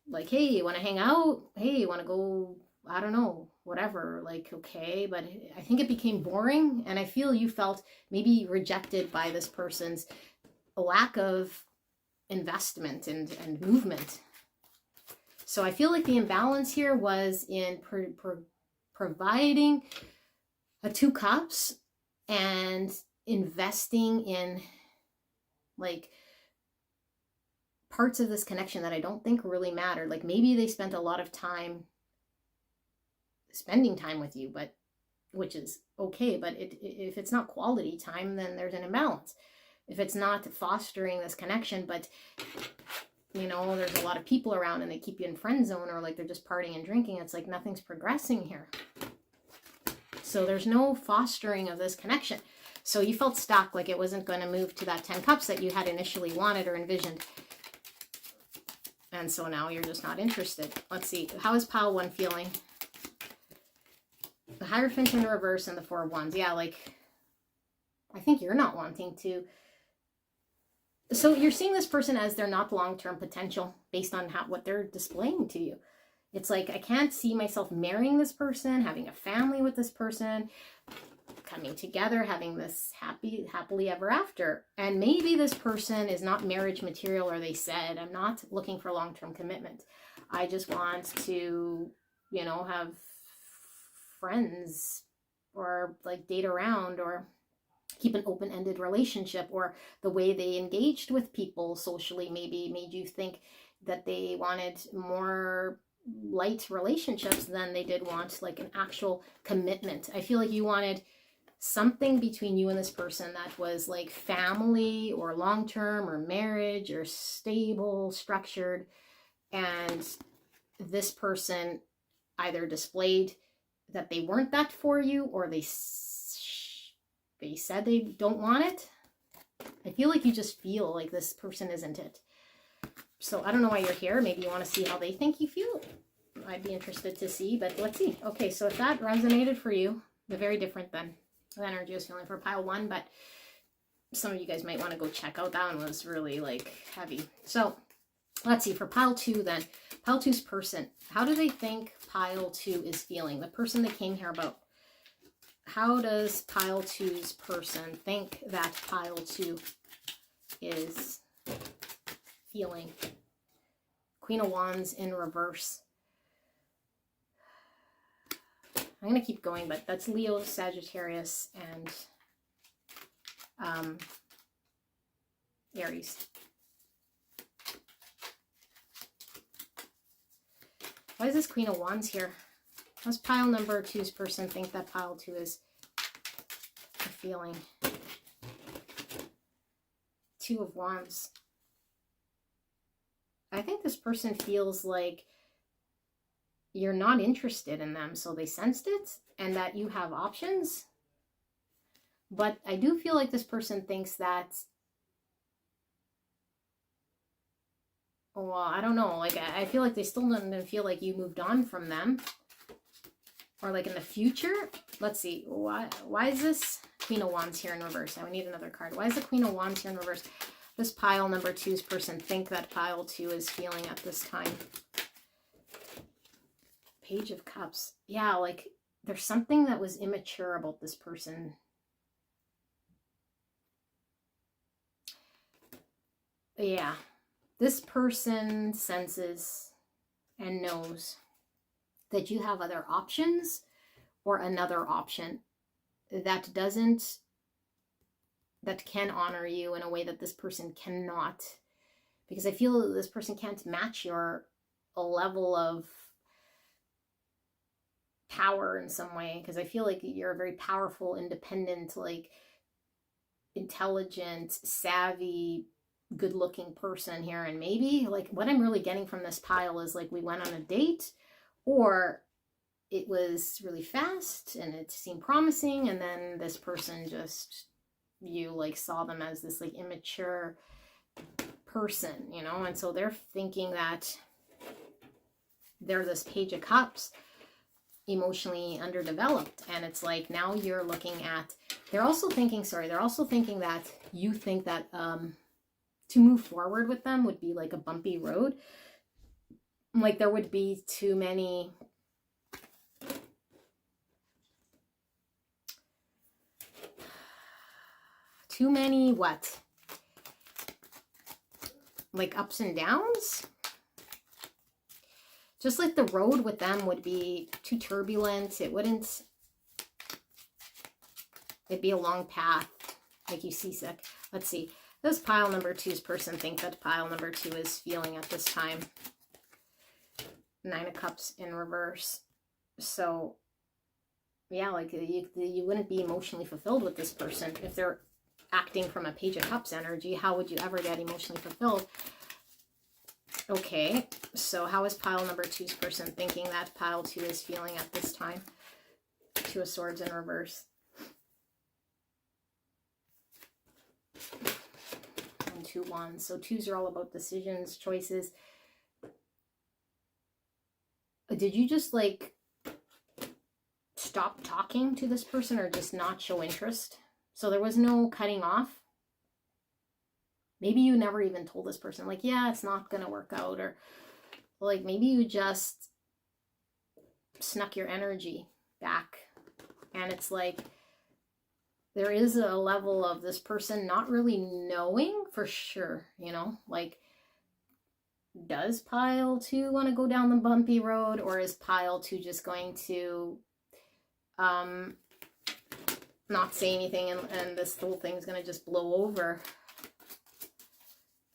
[SPEAKER 1] like, hey, you want to hang out? Hey, you want to go, I don't know, whatever, like, okay. But I think it became boring, and I feel you felt maybe rejected by this person's lack of investment and movement. So I feel like the imbalance here was in providing a 2 cups and investing in like parts of this connection that I don't think really mattered. Like maybe they spent a lot of time spending time with you, but which is okay, but if it's not quality time, then there's an imbalance. If it's not fostering this connection, but you know, there's a lot of people around and they keep you in friend zone, or like they're just partying and drinking, it's like nothing's progressing here. So there's no fostering of this connection. So you felt stuck, like it wasn't going to move to that 10 cups that you had initially wanted or envisioned. And so now you're just not interested. Let's see. How is pile 1 feeling? The Hierophant in reverse and the 4 of Wands. Yeah, like, I think you're not wanting to. So you're seeing this person as they're not long-term potential based on what they're displaying to you. It's like, I can't see myself marrying this person, having a family with this person, coming together, having this happily ever after. And maybe this person is not marriage material, or they said, I'm not looking for long-term commitment. I just want to, you know, have friends, or like date around, or keep an open-ended relationship. Or the way they engaged with people socially maybe made you think that they wanted more light relationships than they did want like an actual commitment. I feel like you wanted something between you and this person that was like family, or long-term, or marriage, or stable, structured. And this person either displayed that they weren't that for you, or they said they don't want it. I feel like you just feel like this person isn't it. So I don't know why you're here. Maybe you want to see how they think you feel. I'd be interested to see, but let's see. Okay, so if that resonated for you, they're very different than the energy I was feeling for pile 1, but some of you guys might want to go check out. That one was really like heavy. So let's see, for pile 2 then. Pile 2's person. How do they think pile 2 is feeling? The person they came here about. How does pile 2's person think that pile 2 is feeling? Queen of Wands in reverse. I'm going to keep going, but that's Leo, Sagittarius, and Aries. Why is this Queen of Wands here? How's pile number 2's person think that pile 2 is feeling? 2 of Wands. I think this person feels like you're not interested in them, so they sensed it, and that you have options. But I do feel like this person thinks that, well, I don't know, like I feel like they still don't feel like you moved on from them. Or like in the future. Let's see, why is this Queen of Wands here in reverse? Now we need another card. Why is the Queen of Wands here in reverse? This pile number 2's person think that pile 2 is feeling at this time. Page of Cups. Yeah, like there's something that was immature about this person. Yeah, this person senses and knows that you have other options, or another option that can honor you in a way that this person cannot, because I feel this person can't match your level of power in some way, because I feel like you're a very powerful, independent, like intelligent, savvy, good looking person here. And maybe like what I'm really getting from this pile is like we went on a date, or it was really fast and it seemed promising, and then this person just, you like saw them as this like immature person, you know, and so they're thinking that they're this Page of Cups, emotionally underdeveloped. And it's like now you're looking at, they're also thinking that you think that to move forward with them would be like a bumpy road, like there would be too many what, like ups and downs. Just like the road with them would be too turbulent. It'd be a long path, make you seasick. Let's see. Does pile number 2's person think that pile number 2 is feeling at this time? 9 of Cups in reverse. So, yeah, like you wouldn't be emotionally fulfilled with this person. If they're acting from a Page of Cups energy, how would you ever get emotionally fulfilled? Okay, so how is pile number 2's person thinking that pile 2 is feeling at this time? 2 of Swords in reverse. And 2 Wands. So 2s are all about decisions, choices. Did you just like stop talking to this person or just not show interest? So there was no cutting off. Maybe you never even told this person, like, yeah, it's not going to work out. Or like maybe you just snuck your energy back. And it's like there is a level of this person not really knowing for sure, you know, like, does pile 2 want to go down the bumpy road, or is pile 2 just going to not say anything and this whole thing's going to just blow over?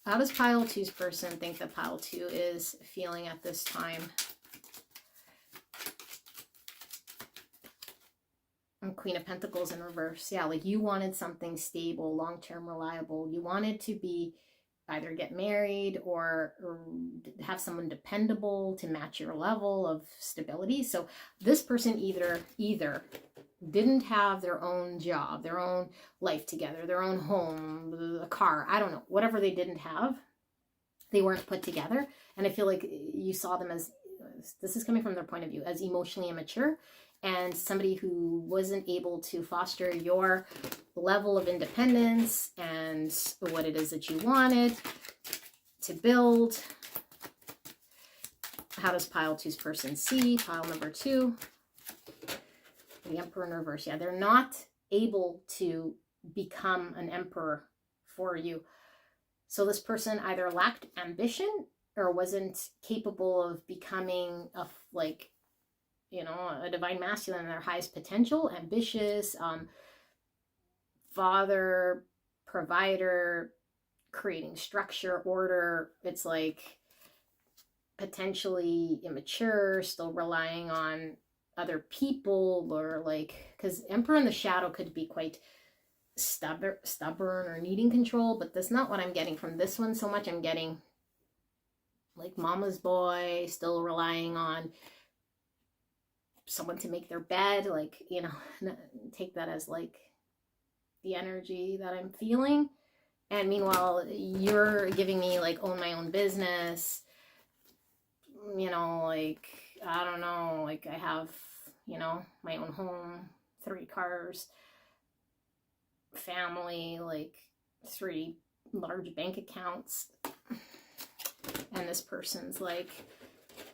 [SPEAKER 1] How does pile 2's person think that pile 2 is feeling at this time? And Queen of Pentacles in reverse. Yeah, like you wanted something stable, long-term, reliable. You wanted to be either get married or have someone dependable to match your level of stability. So this person either didn't have their own job, their own life together, their own home, a car, I don't know, whatever they didn't have, they weren't put together. And I feel like you saw them as, this is coming from their point of view, as emotionally immature and somebody who wasn't able to foster your level of independence and what it is that you wanted to build. How does pile 2's person see pile number 2? The Emperor in reverse. Yeah, they're not able to become an emperor for you. So this person either lacked ambition or wasn't capable of becoming a, like, you know, a divine masculine in their highest potential, ambitious, father, provider, creating structure, order. It's like potentially immature, still relying on other people, or like, because Emperor in the shadow could be quite stubborn or needing control, but that's not what I'm getting from this one so much. I'm getting like mama's boy, still relying on someone to make their bed, like, you know, take that as like the energy that I'm feeling. And meanwhile, you're giving me like own my own business, you know, like, I don't know, like I have, you know, my own home, 3 cars, family, like 3 large bank accounts. And this person's like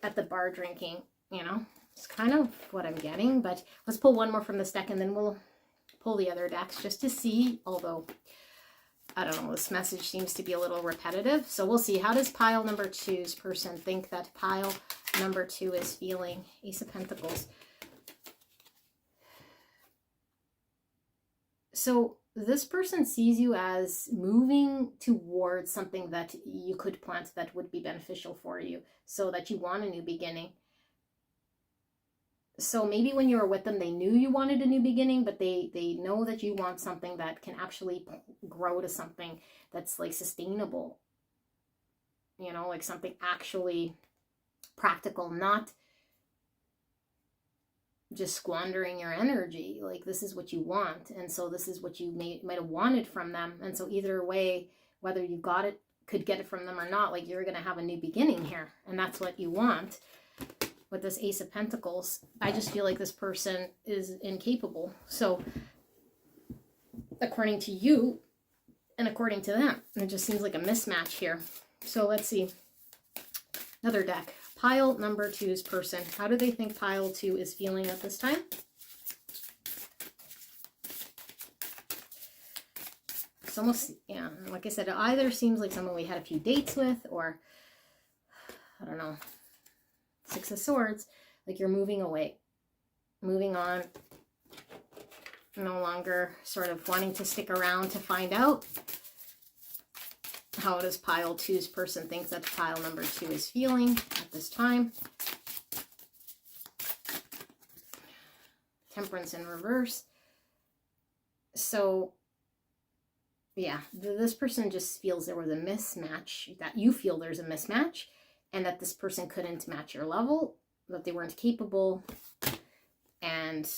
[SPEAKER 1] at the bar drinking, you know. It's kind of what I'm getting, but let's pull one more from this deck and then we'll pull the other decks just to see, although I don't know, this message seems to be a little repetitive. So we'll see. How does pile number 2's person think that pile number 2 is feeling? Ace of Pentacles. So this person sees you as moving towards something that you could plant that would be beneficial for you, so that you want a new beginning. So maybe when you were with them, they knew you wanted a new beginning, but they know that you want something that can actually grow to something that's like sustainable, you know, like something actually practical, not just squandering your energy. Like, this is what you want, and so this is what you might have wanted from them. And so either way, whether you could get it from them or not, like, you're gonna have a new beginning here, and that's what you want. With this Ace of Pentacles, I just feel like this person is incapable. So according to you and according to them, it just seems like a mismatch here. So let's see. Another deck. Pile number 2's person. How do they think pile 2 is feeling at this time? It's almost, yeah, like I said, it either seems like someone we had a few dates with, or, I don't know, Six of Swords, like you're moving away, moving on, no longer sort of wanting to stick around to find out. How does pile 2's person think that pile number 2 is feeling at this time? Temperance in reverse. So, yeah, this person just feels there was a mismatch, that you feel there's a mismatch, and that this person couldn't match your level, that they weren't capable, and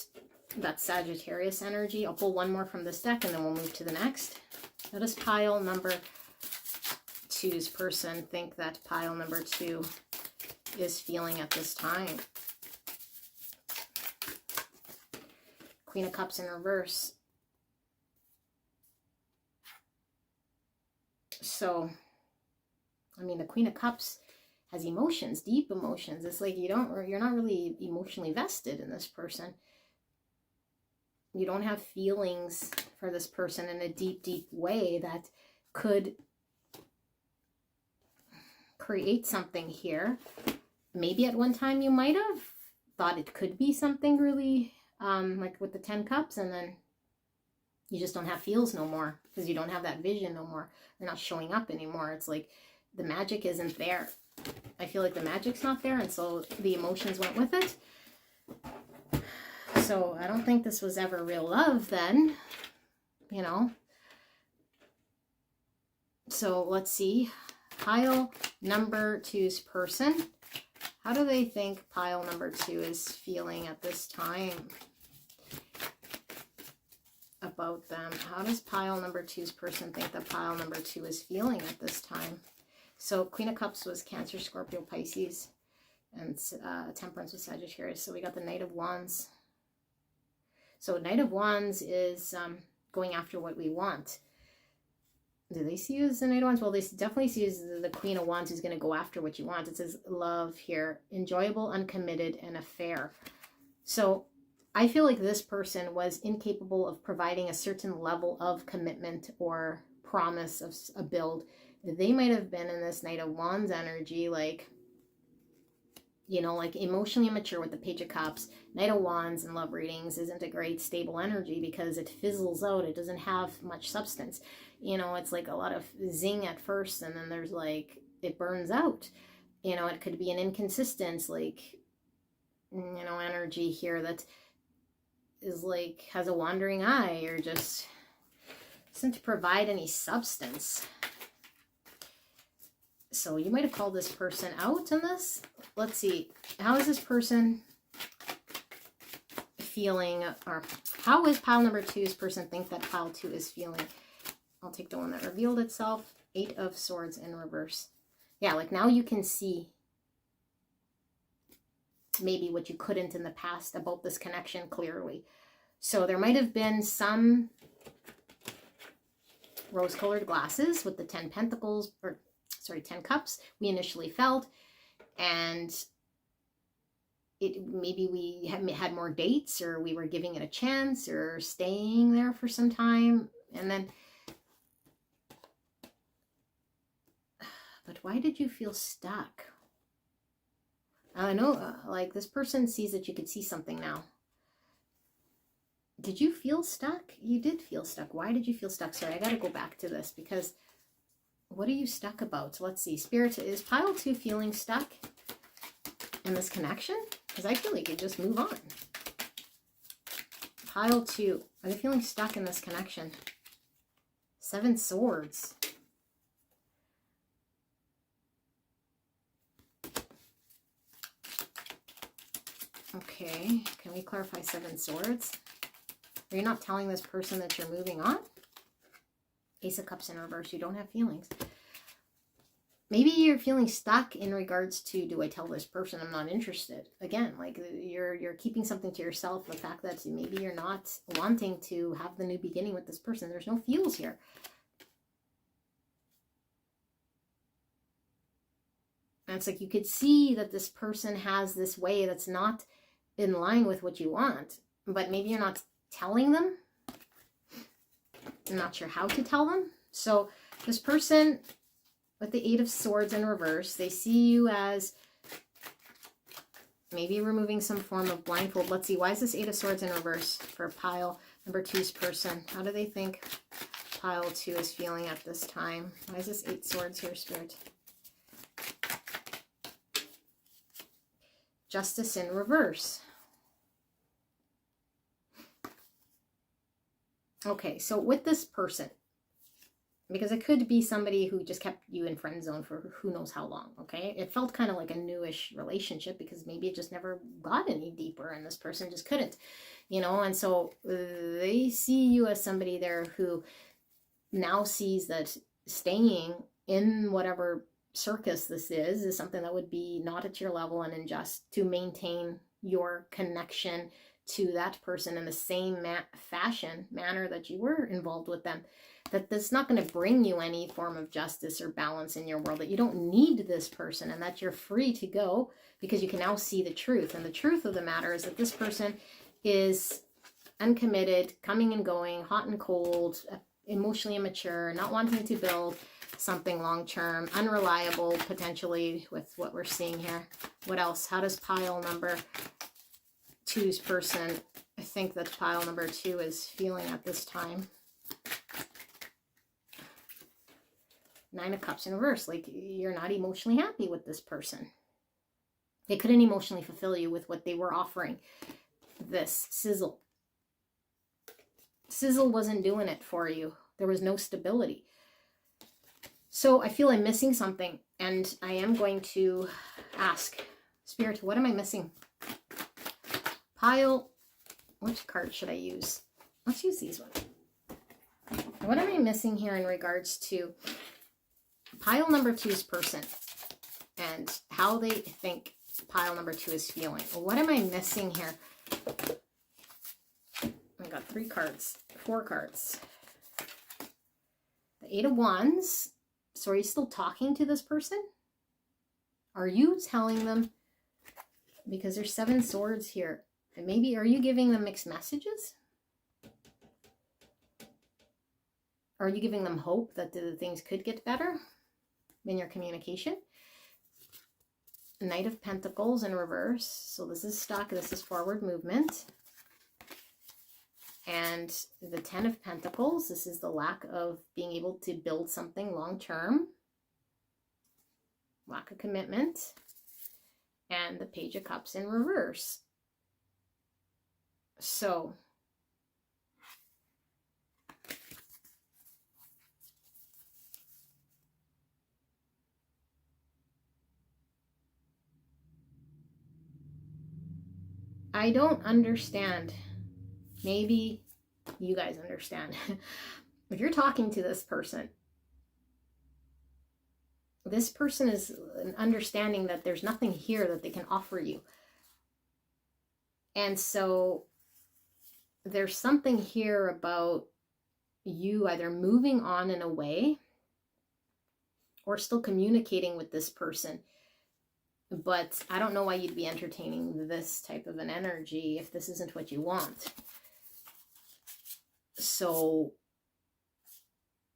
[SPEAKER 1] that's Sagittarius energy. I'll pull one more from this deck, and then we'll move to the next. How does pile number 2's person think that pile number 2 is feeling at this time? Queen of Cups in reverse. So, I mean, the Queen of Cups has emotions, deep emotions. It's like you're not really emotionally vested in this person. You don't have feelings for this person in a deep, deep way that could create something here. Maybe at one time you might have thought it could be something really, like with the 10 Cups, and then you just don't have feels no more because you don't have that vision no more. They're not showing up anymore. It's like the magic isn't there. I feel like the magic's not there, and so the emotions went with it. So I don't think this was ever real love then, you know. So let's see. Pile number 2's person. How do they think pile number 2 is feeling at this time about them? How does pile number 2's person think that pile number 2 is feeling at this time? So Queen of Cups was Cancer, Scorpio, Pisces, and Temperance was Sagittarius. So we got the Knight of Wands. So Knight of Wands is going after what we want. Do they see you as the Knight of Wands? Well, they definitely see you as the Queen of Wands who's going to go after what you want. It says love here. Enjoyable, uncommitted, and a fair. So I feel like this person was incapable of providing a certain level of commitment or promise of a build. They might have been in this Knight of Wands energy, like, you know, like emotionally immature with the Page of Cups. Knight of Wands in love readings isn't a great stable energy because it fizzles out. It doesn't have much substance. You know, it's like a lot of zing at first, and then there's like, it burns out. You know, it could be an inconsistent, like, you know, energy here that is like, has a wandering eye, or just doesn't provide any substance. So you might have called this person out in this. Let's see. How is this person feeling, or how is pile number 2's person think that pile 2 is feeling? I'll take the one that revealed itself. 8 of Swords in reverse. Yeah, like now you can see maybe what you couldn't in the past about this connection clearly. So there might have been some rose-colored glasses with the 10 Pentacles, or sorry, 10 Cups we initially felt, and maybe we had more dates, or we were giving it a chance, or staying there for some time, and then, but why did you feel stuck? I know, like this person sees that you could see something now. Did you feel stuck? You did feel stuck. Why did you feel stuck? Sorry, I got to go back to this because what are you stuck about? So let's see. Spirit, is pile 2 feeling stuck in this connection? Because I feel like you just move on. Pile 2. Are they feeling stuck in this connection? 7 swords. Okay. Can we clarify 7 swords? Are you not telling this person that you're moving on? Ace of Cups in reverse. You don't have feelings. Maybe you're feeling stuck in regards to, do I tell this person I'm not interested? Again, like you're keeping something to yourself. The fact that maybe you're not wanting to have the new beginning with this person. There's no feels here. And it's like you could see that this person has this way that's not in line with what you want. But maybe you're not telling them. I'm not sure how to tell them. So this person with the 8 of Swords in reverse, they see you as maybe removing some form of blindfold. Let's see, why is this 8 of Swords in reverse for pile number 2's person? How do they think pile 2 is feeling at this time? Why is this 8 swords here, Spirit? Justice in reverse. Okay, so with this person, because it could be somebody who just kept you in friend zone for who knows how long, okay? It felt kind of like a newish relationship because maybe it just never got any deeper and this person just couldn't, you know? And so they see you as somebody there who now sees that staying in whatever circus this is something that would be not at your level and unjust to maintain your connection to that person in the same manner that you were involved with them. That that's not going to bring you any form of justice or balance in your world, that you don't need this person and that you're free to go because you can now see the truth. And the truth of the matter is that this person is uncommitted, coming and going, hot and cold, emotionally immature, not wanting to build something long-term, unreliable potentially with what we're seeing here. What else? How does pile number 2's person think that pile number 2 is feeling at this time? 9 of Cups in reverse. Like you're not emotionally happy with this person. They couldn't emotionally fulfill you with what they were offering. This sizzle. Sizzle wasn't doing it for you. There was no stability. So I feel I'm missing something. And I am going to ask, Spirit, what am I missing? Pile, which card should I use? Let's use these ones. What am I missing here in regards to pile number 2's person and how they think pile number 2 is feeling? What am I missing here? I got 3 cards, 4 cards. The 8 of Wands. So are you still talking to this person? Are you telling them, because there's 7 swords here, and maybe are you giving them mixed messages? Are you giving them hope that the things could get better in your communication? Knight of Pentacles in reverse. So this is stuck. This is forward movement. And the 10 of Pentacles. This is the lack of being able to build something long-term. Lack of commitment. And the Page of Cups in reverse. So I don't understand. Maybe you guys understand. If you're talking to this person is understanding that there's nothing here that they can offer you. And so there's something here about you either moving on in a way or still communicating with this person. But I don't know why you'd be entertaining this type of an energy if this isn't what you want. So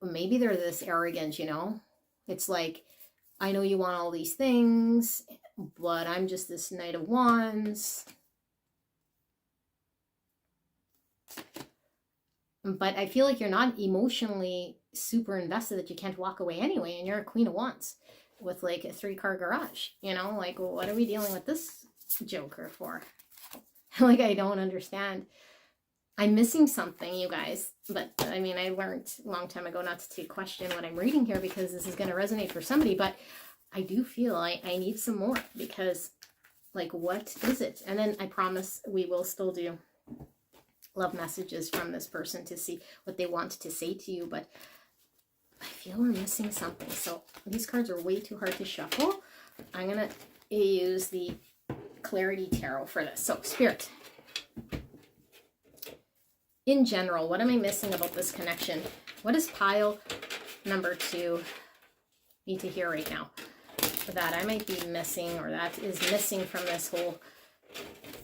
[SPEAKER 1] maybe they're this arrogant, you know? It's like, I know you want all these things, but I'm just this Knight of Wands. but I feel like you're not emotionally super invested that you can't walk away anyway, and you're a Queen of Wands with like a 3-car garage, you know, like, well, what are we dealing with this Joker for? Like, I don't understand. I'm missing something, you guys, but I mean, I learned a long time ago not to question what I'm reading here, because this is going to resonate for somebody, but I do feel I need some more, because like, what is it? And then I promise we will still do love messages from this person to see what they want to say to you, but I feel we're missing something. So these cards are way too hard to shuffle. I'm going to use the Clarity Tarot for this. So Spirit, in general, what am I missing about this connection? What does pile number 2 need to hear right now that I might be missing, or that is missing from this whole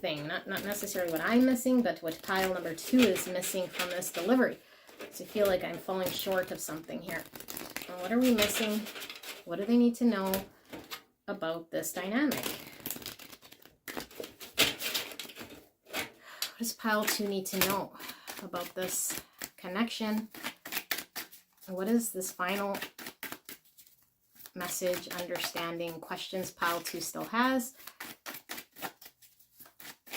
[SPEAKER 1] thing? Not necessarily what I'm missing, but what pile number 2 is missing from this delivery. So I feel like I'm falling short of something here. And what are we missing? What do they need to know about this dynamic? What does pile 2 need to know about this connection? What is this final message, understanding, questions pile 2 still has?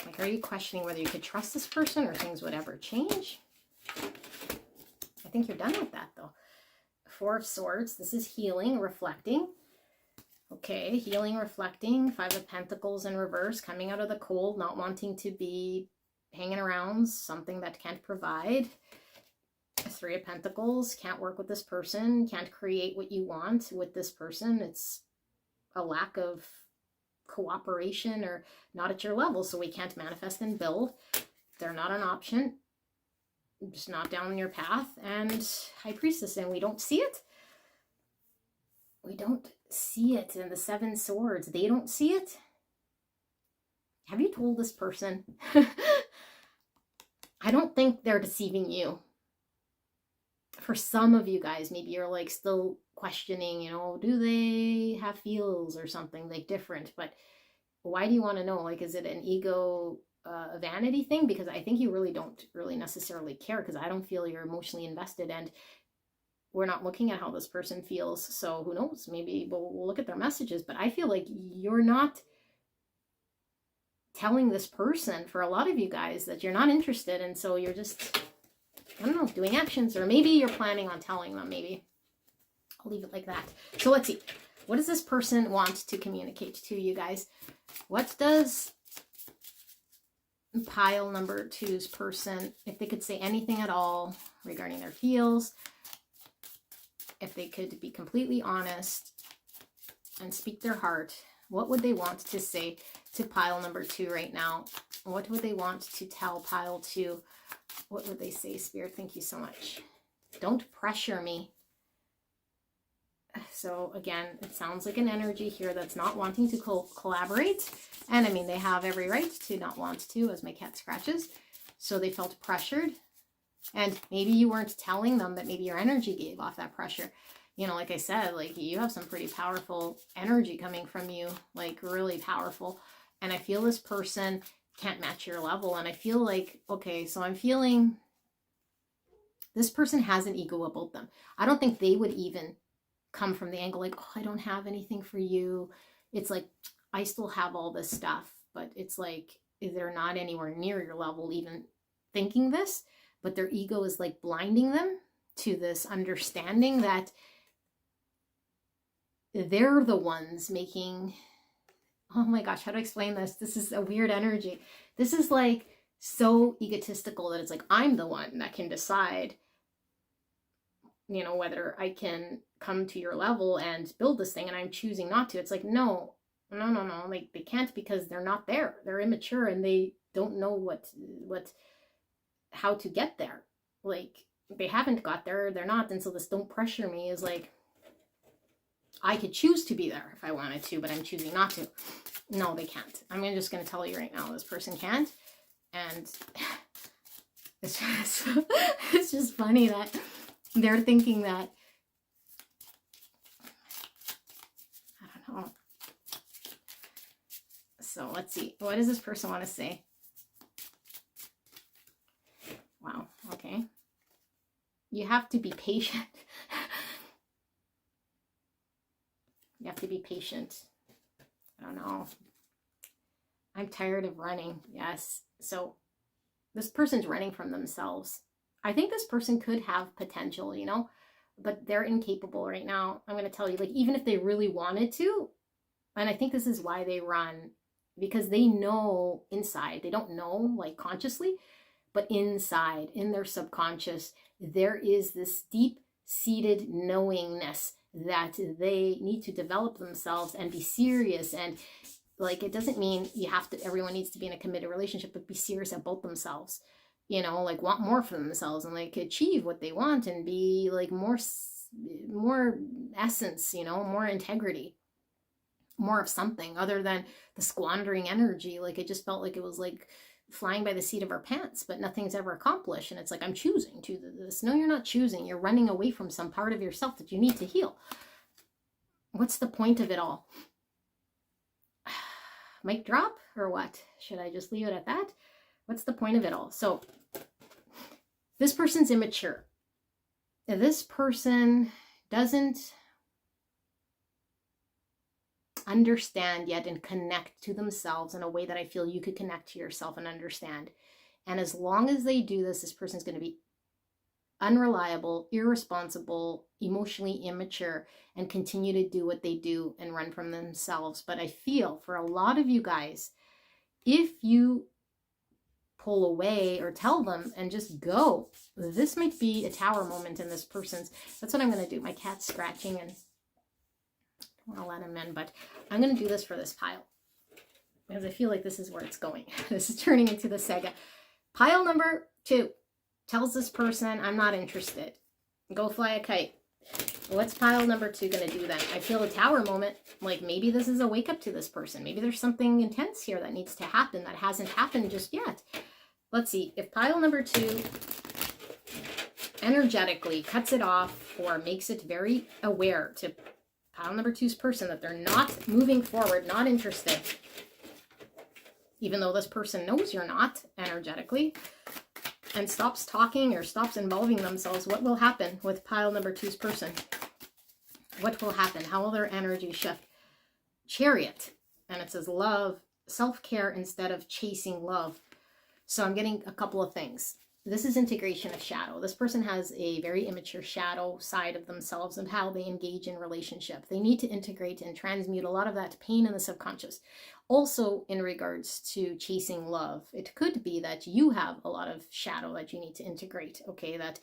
[SPEAKER 1] Like, are you questioning whether you could trust this person or things would ever change? I think you're done with that though. 4 of Swords, this is healing, reflecting. Okay, healing, reflecting. 5 of Pentacles in reverse, coming out of the cold, not wanting to be hanging around something that can't provide. 3 of Pentacles, can't work with this person, can't create what you want with this person. It's a lack of cooperation or not at your level, so we can't manifest and build. They're not an option, just not down your path. And High Priestess, and we don't see it. We don't see it. In the 7 Swords, they don't see it. Have you told this person? I don't think they're deceiving you. For some of you guys, maybe you're like still questioning, you know, do they have feels or something like different? But why do you want to know? Like, is it an ego, a vanity thing? Because I think you really don't really necessarily care, because I don't feel you're emotionally invested, and we're not looking at how this person feels. So who knows? Maybe we'll look at their messages, but I feel like you're not telling this person, for a lot of you guys, that you're not interested, and so you're just, I don't know, doing actions, or maybe you're planning on telling them. Maybe I'll leave it like that. So let's see, what does this person want to communicate to you guys? What does pile number 2's person, if they could say anything at all regarding their feels, if they could be completely honest and speak their heart, what would they want to say to pile number 2 right now? What would they want to tell pile 2? What would they say, Spirit? Thank you so much. Don't pressure me. So again, it sounds like an energy here that's not wanting to collaborate. And I mean, they have every right to not want to, as my cat scratches. So they felt pressured. And maybe you weren't telling them that maybe your energy gave off that pressure. You know, like I said, like, you have some pretty powerful energy coming from you, like really powerful. And I feel this person can't match your level. And I feel like, okay, so I'm feeling this person has an ego about them. I don't think they would even come from the angle like, oh, I don't have anything for you. It's like, I still have all this stuff, but it's like, they're not anywhere near your level even thinking this, but their ego is like blinding them to this understanding that they're the ones making, oh my gosh, how do I explain this? This is a weird energy. This is like so egotistical that it's like, I'm the one that can decide, you know, whether I can come to your level and build this thing, and I'm choosing not to. It's like, no. Like, they can't, because they're not there. They're immature, and they don't know how to get there. Like, they haven't got there. They're not. And so this don't pressure me is like, I could choose to be there if I wanted to, but I'm choosing not to. No, they can't. I'm just going to tell you right now, this person can't. And it's just funny that they're thinking that, I don't know. So let's see. What does this person want to say? Wow. Okay. you have to be patient. You have to be patient. I don't know. I'm tired of running. Yes. So this person's running from themselves. I think this person could have potential, you know, but they're incapable right now. I'm going to tell you, like, even if they really wanted to, and I think this is why they run, because they know inside, they don't know like consciously, but inside, in their subconscious, there is this deep-seated knowingness that they need to develop themselves and be serious. And like, it doesn't mean you have to, everyone needs to be in a committed relationship, but be serious about themselves, you know, like want more for themselves and like achieve what they want and be like more essence, you know, more integrity, more of something other than the squandering energy. Like, it just felt like it was like flying by the seat of our pants, but nothing's ever accomplished. And it's like, I'm choosing to this. No, you're not choosing. You're running away from some part of yourself that you need to heal. What's the point of it all? Mic drop or what? Should I just leave it at that? What's the point of it all? So this person's immature. This person doesn't understand yet and connect to themselves in a way that I feel you could connect to yourself and understand. And as long as they do this, this person's going to be unreliable, irresponsible, emotionally immature, and continue to do what they do and run from themselves. But I feel for a lot of you guys, if you pull away or tell them and just go, this might be a tower moment in this person's. That's what I'm going to do. My cat's scratching and I don't want to let him in, but I'm going to do this for this pile because I feel like this is where it's going. This is turning into the Sega. Pile number 2 tells this person, I'm not interested. Go fly a kite. What's pile number 2 going to do then? I feel a tower moment. Like, maybe this is a wake up to this person. Maybe there's something intense here that needs to happen that hasn't happened just yet. Let's see. If pile number 2 energetically cuts it off or makes it very aware to pile number 2's person that they're not moving forward, not interested, even though this person knows you're not energetically, and stops talking or stops involving themselves, what will happen with pile number 2's person? What will happen? How will their energy shift? Chariot. And it says love, self-care instead of chasing love. So I'm getting a couple of things. This is integration of shadow. This person has a very immature shadow side of themselves and how they engage in relationship. They need to integrate and transmute a lot of that pain in the subconscious. Also, in regards to chasing love, it could be that you have a lot of shadow that you need to integrate. Okay, that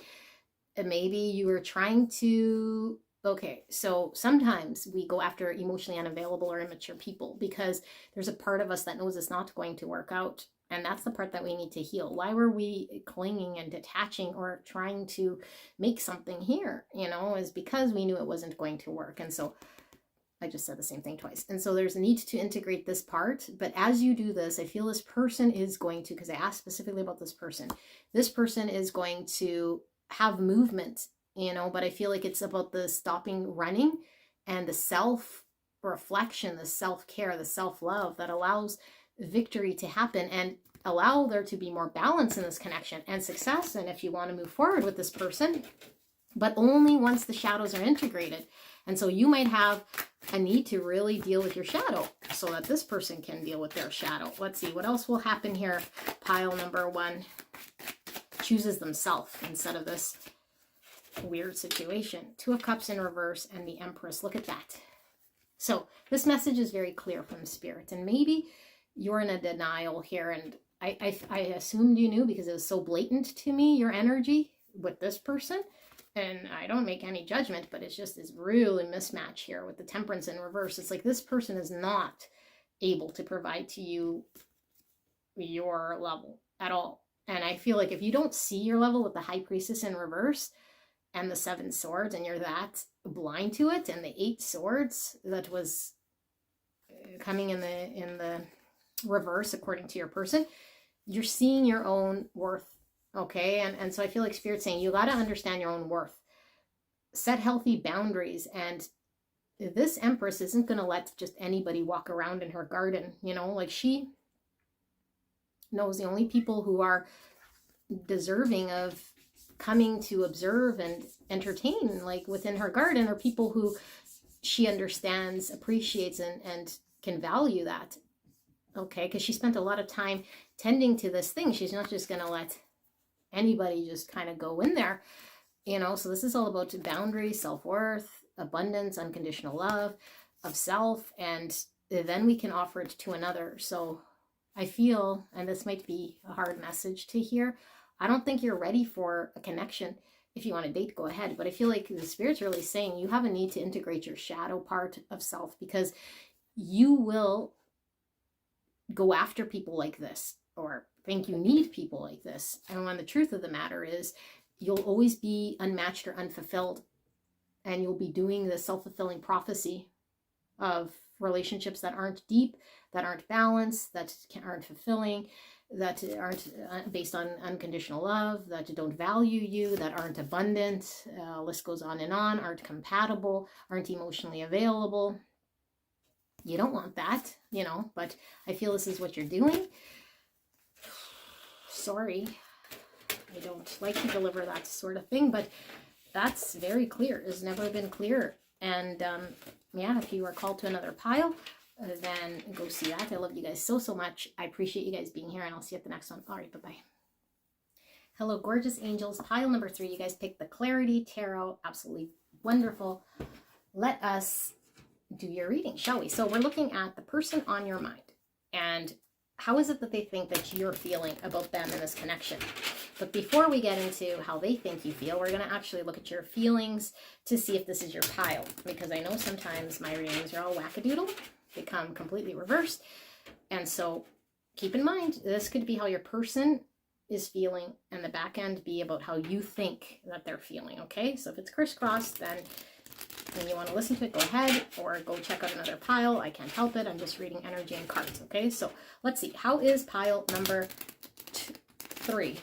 [SPEAKER 1] maybe you are trying to... Okay, so sometimes we go after emotionally unavailable or immature people because there's a part of us that knows it's not going to work out. And that's the part that we need to heal. Why were we clinging and detaching or trying to make something here? You know, is because we knew it wasn't going to work. And so I just said the same thing twice. And so there's a need to integrate this part. But as you do this, I feel this person is going to, because I asked specifically about this person is going to have movement, you know, but I feel like it's about the stopping running and the self-reflection, the self-care, the self-love that allows victory to happen and allow there to be more balance in this connection and success. And if you want to move forward with this person, but only once the shadows are integrated. And so you might have a need to really deal with your shadow so that this person can deal with their shadow. Let's see what else will happen here. Pile number 1 chooses themselves instead of this weird situation. 2 of Cups in reverse and the Empress. Look at that. So this message is very clear from Spirit, and maybe you're in a denial here, and I assumed you knew because it was so blatant to me, your energy with this person, and I don't make any judgment, but it's just this really mismatch here with the Temperance in reverse. It's like this person is not able to provide to you your level at all. And I feel like if you don't see your level with the High Priestess in reverse and the 7 swords, and you're that blind to it, and the 8 swords that was coming in the reverse according to your person, you're seeing your own worth. Okay, and so I feel like Spirit's saying you got to understand your own worth, set healthy boundaries, and this Empress isn't going to let just anybody walk around in her garden, you know, like she knows the only people who are deserving of coming to observe and entertain, like within her garden, are people who she understands, appreciates, and can value that. Okay, because she spent a lot of time tending to this thing. She's not just going to let anybody just kind of go in there, you know. So this is all about boundaries, self-worth, abundance, unconditional love of self, and then we can offer it to another. So I feel, and this might be a hard message to hear, I don't think you're ready for a connection. If you want to date, go ahead. But I feel like the Spirit's really saying you have a need to integrate your shadow part of self, because you will go after people like this, or think you need people like this. And when the truth of the matter is, you'll always be unmatched or unfulfilled. And you'll be doing the self-fulfilling prophecy of relationships that aren't deep, that aren't balanced, that aren't fulfilling, that aren't based on unconditional love, that don't value you, that aren't abundant, list goes on and on, aren't compatible, aren't emotionally available. You don't want that, you know, but I feel this is what you're doing. Sorry, I don't like to deliver that sort of thing, but that's very clear. It's never been clearer. And yeah, if you are called to another pile, then go see that. I love you guys so much. I appreciate you guys being here, and I'll see you at the next one. All right, bye-bye. Hello, gorgeous angels. Pile number 3. You guys picked the Clarity Tarot. Absolutely wonderful. Let us do your reading, shall we? So we're looking at the person on your mind, and how is it that they think that you're feeling about them in this connection. But before we get into how they think you feel, we're going to actually look at your feelings to see if this is your pile. Because I know sometimes my readings are all wackadoodle, they come completely reversed. And so keep in mind, this could be how your person is feeling, and the back end be about how you think that they're feeling, okay? So if it's crisscrossed, then when you want to listen to it, go ahead, or go check out another pile. I can't help it. I'm just reading energy and cards, okay? So let's see. How is pile number 3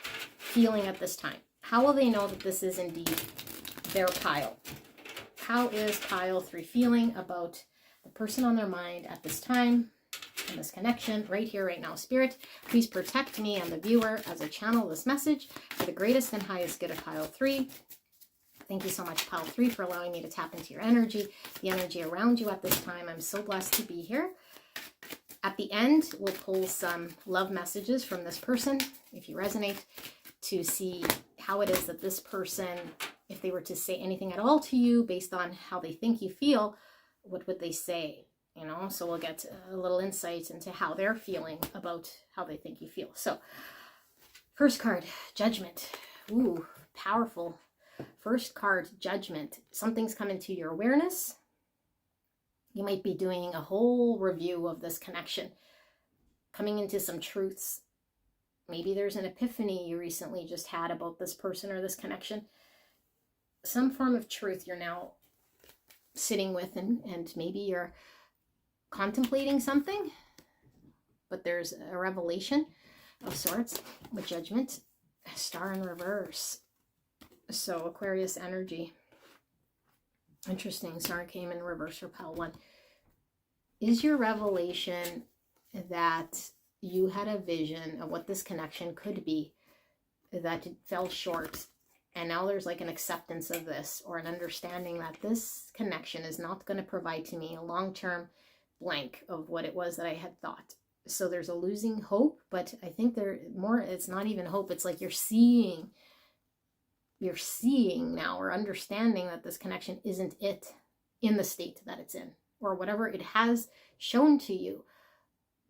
[SPEAKER 1] feeling at this time? How will they know that this is indeed their pile? How is pile 3 feeling about the person on their mind at this time, in this connection, right here, right now? Spirit, please protect me and the viewer as I channel this message for the greatest and highest good of pile 3. Thank you so much, pile 3, for allowing me to tap into your energy, the energy around you at this time. I'm so blessed to be here. At the end, we'll pull some love messages from this person, if you resonate, to see how it is that this person, if they were to say anything at all to you based on how they think you feel, what would they say? You know, so we'll get a little insight into how they're feeling about how they think you feel. So, first card, Judgment. Ooh, powerful. First card, Judgment. Something's come into your awareness. You might be doing a whole review of this connection, coming into some truths. Maybe there's an epiphany you recently just had about this person or this connection. Some form of truth you're now sitting with, and maybe you're contemplating something, but there's a revelation of sorts with Judgment. Star in reverse. So Aquarius energy. Interesting. Star came in reverse for pile 1. Is your revelation that you had a vision of what this connection could be, that it fell short, and now there's like an acceptance of this, or an understanding that this connection is not going to provide to me a long-term blank of what it was that I had thought. So there's a losing hope, but I think it's not even hope. It's like you're seeing now, or understanding that this connection isn't it in the state that it's in, or whatever it has shown to you,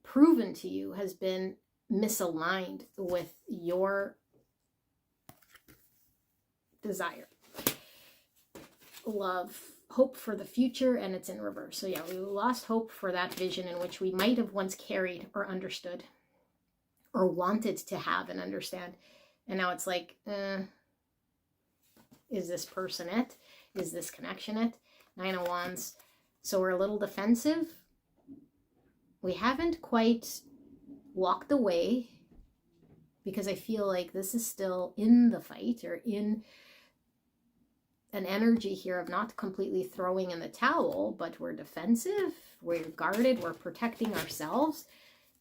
[SPEAKER 1] proven to you, has been misaligned with your desire, love, hope for the future, and it's in reverse. So yeah, we lost hope for that vision in which we might have once carried or understood or wanted to have and understand. And now it's like, is this person it? Is this connection it? 9 of Wands. So we're a little defensive. We haven't quite walked away, because I feel like this is still in the fight, or in an energy here of not completely throwing in the towel, but we're defensive, we're guarded, we're protecting ourselves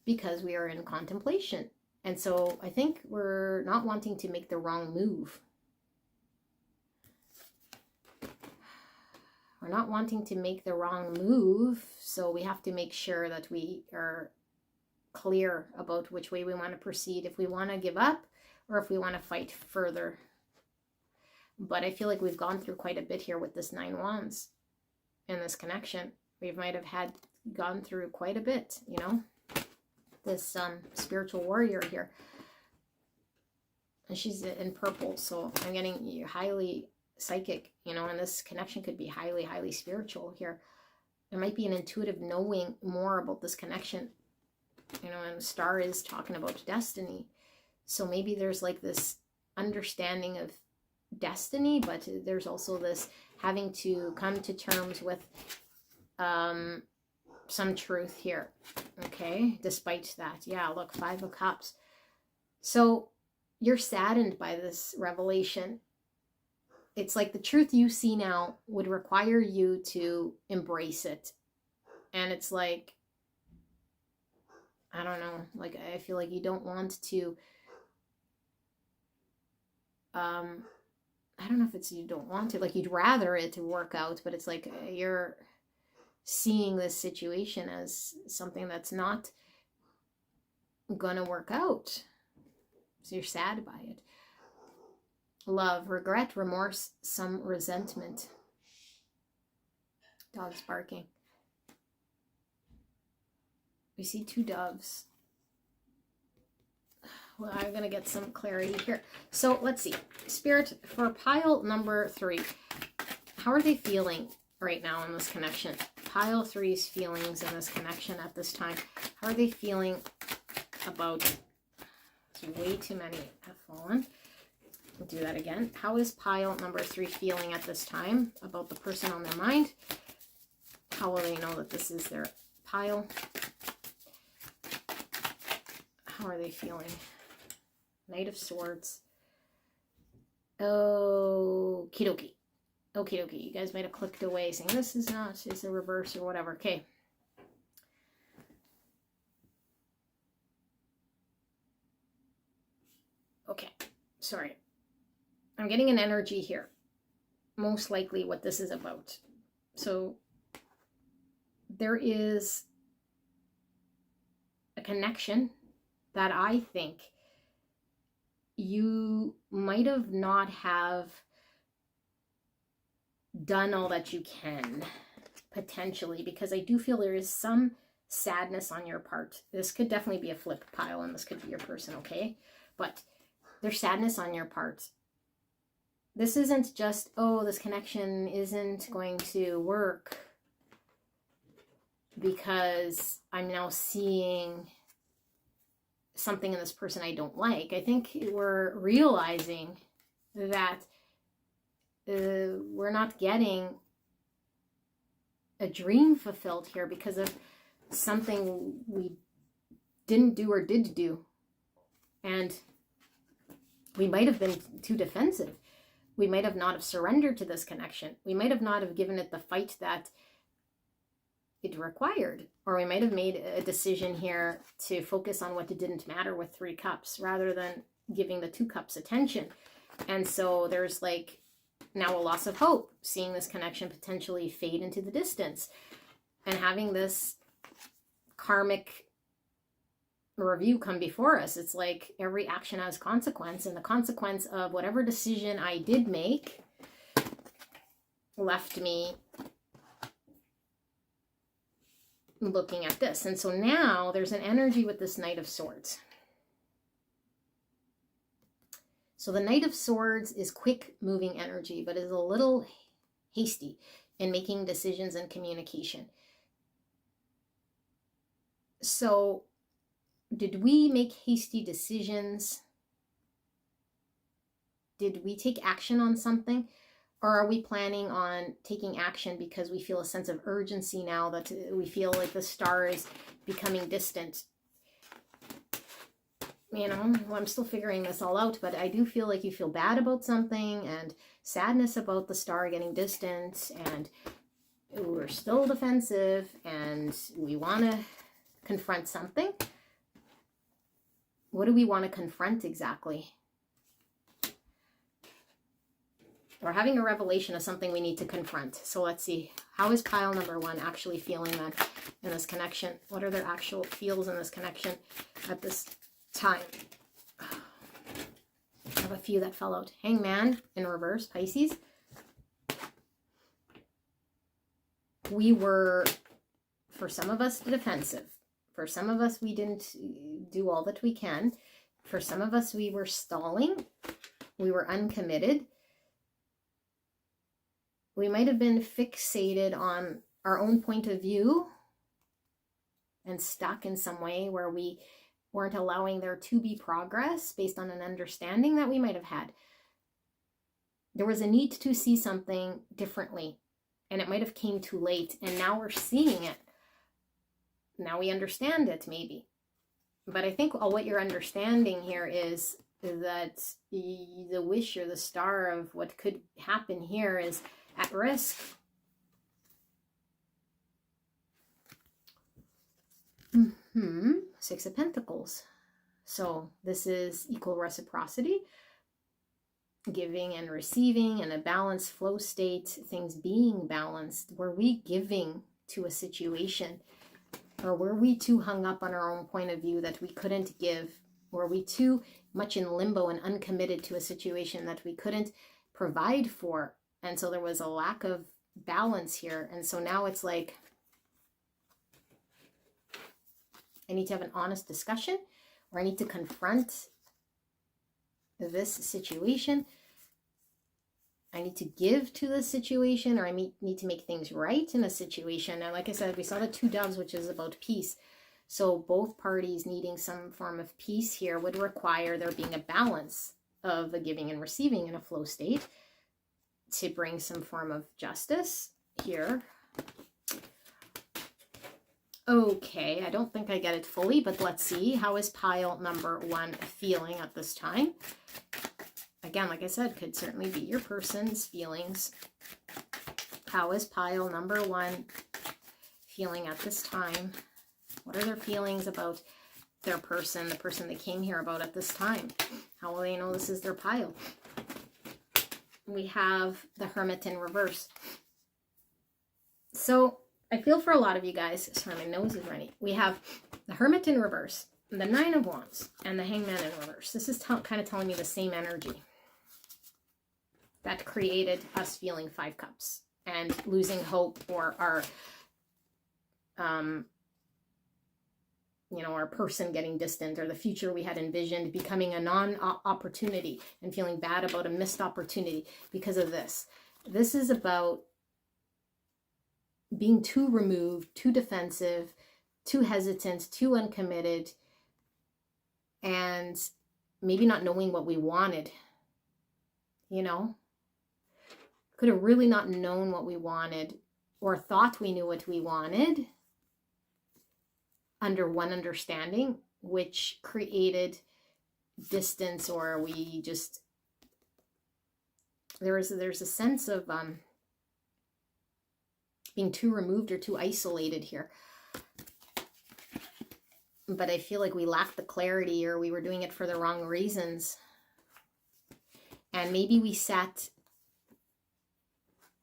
[SPEAKER 1] because we are in contemplation. And so I think we're not wanting to make the wrong move. We're not wanting to make the wrong move, so we have to make sure that we are clear about which way we want to proceed, if we want to give up or if we want to fight further. But I feel like we've gone through quite a bit here with this 9 Wands in this connection. We might have gone through quite a bit, you know, this spiritual warrior here. And she's in purple, so I'm getting highly psychic, you know, and this connection could be highly, highly spiritual here. There might be an intuitive knowing more about this connection, you know, and the star is talking about destiny. So maybe there's like this understanding of destiny, but there's also this having to come to terms with some truth here, okay, despite that. Yeah, look, 5 of Cups. So you're saddened by this revelation. It's like the truth you see now would require you to embrace it. And it's like, I don't know, like I feel like you don't want to, I don't know if it's you don't want to, like you'd rather it to work out, but it's like you're seeing this situation as something that's not gonna work out. So you're sad by it. Love, regret, remorse, some resentment. Dogs barking. We see 2 doves. Well, I'm going to get some clarity here. So let's see. Spirit, for pile number 3, how are they feeling right now in this connection? Pile 3's feelings in this connection at this time. How are they feeling about... There's way too many have fallen. We'll do that again. How is pile number 3 feeling at this time about the person on their mind? How will they know that this is their pile? How are they feeling? Knight of Swords. Okie dokie. Okie dokie. You guys might have clicked away saying this is not, it's a reverse or whatever. Okay. Okay. Sorry. I'm getting an energy here. Most likely what this is about. So there is a connection that I think you might have not have done all that you can, potentially, because I do feel there is some sadness on your part. This could definitely be a flip pile, and this could be your person, okay? But there's sadness on your part. This isn't just, oh, this connection isn't going to work because I'm now seeing something in this person I don't like. I think we're realizing that we're not getting a dream fulfilled here because of something we didn't do or did do. And we might have been too defensive. We might have not have surrendered to this connection. We might have not have given it the fight that it required. Or we might have made a decision here to focus on what didn't matter with 3 cups rather than giving the 2 cups attention. And so there's like now a loss of hope, seeing this connection potentially fade into the distance and having this karmic review come before us. It's like every action has consequence, and the consequence of whatever decision I did make left me looking at this. And so now there's an energy with this Knight of Swords. So the Knight of Swords is quick moving energy, but is a little hasty in making decisions and communication. So did we make hasty decisions? Did we take action on something? Or are we planning on taking action because we feel a sense of urgency now that we feel like the star is becoming distant? You know, well, I'm still figuring this all out, but I do feel like you feel bad about something and sadness about the star getting distant, and we're still defensive and we want to confront something. What do we want to confront exactly? We're having a revelation of something we need to confront. So let's see. How is pile number 1 actually feeling that in this connection? What are their actual feels in this connection at this time? I have a few that fell out. Hangman in reverse, Pisces. We were, for some of us, defensive. For some of us, we didn't do all that we can. For some of us, we were stalling. We were uncommitted. We might have been fixated on our own point of view and stuck in some way where we weren't allowing there to be progress based on an understanding that we might have had. There was a need to see something differently, and it might have came too late, and now we're seeing it. Now we understand it, maybe. But I think what you're understanding here is that the wish or the star of what could happen here is at risk. Six of Pentacles. So this is equal reciprocity, giving and receiving, and a balanced flow state, things being balanced. Were we giving to a situation, or were we too hung up on our own point of view that we couldn't give? Were we too much in limbo and uncommitted to a situation that we couldn't provide for? And so there was a lack of balance here. And so now it's like, I need to have an honest discussion, or I need to confront this situation. I need to give to the situation, or I need to make things right in a situation. And like I said, we saw the 2 doves, which is about peace. So both parties needing some form of peace here would require there being a balance of a giving and receiving in a flow state to bring some form of justice here. Okay, I don't think I get it fully, but let's see. How is pile number 1 feeling at this time? Again, like I said, could certainly be your person's feelings. How is pile number 1 feeling at this time? What are their feelings about their person, the person they came here about at this time? How will they know this is their pile? We have the Hermit in reverse. So I feel for a lot of you guys, sorry, my nose is running. We have the Hermit in reverse, the 9 of Wands, and the Hangman in reverse. This is kind of telling me the same energy that created us feeling 5 cups and losing hope, or our, our person getting distant, or the future we had envisioned becoming a non-opportunity and feeling bad about a missed opportunity because of this. This is about being too removed, too defensive, too hesitant, too uncommitted, and maybe not knowing what we wanted, Could have really not known what we wanted, or thought we knew what we wanted under one understanding, which created distance, or we just, there's a sense of being too removed or too isolated here. But I feel like we lacked the clarity, or we were doing it for the wrong reasons. And maybe we sat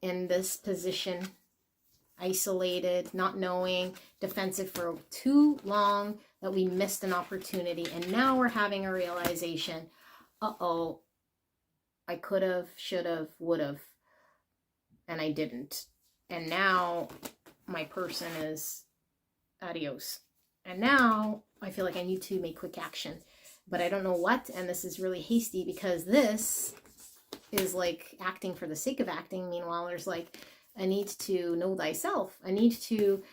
[SPEAKER 1] in this position, isolated, not knowing, defensive for too long, that we missed an opportunity. And now we're having a realization, uh-oh, I could have, should have, would have, and I didn't. And now my person is adios. And now I feel like I need to make quick action, but I don't know what. And this is really hasty, because this is like acting for the sake of acting. Meanwhile, there's like a need to know thyself, a need to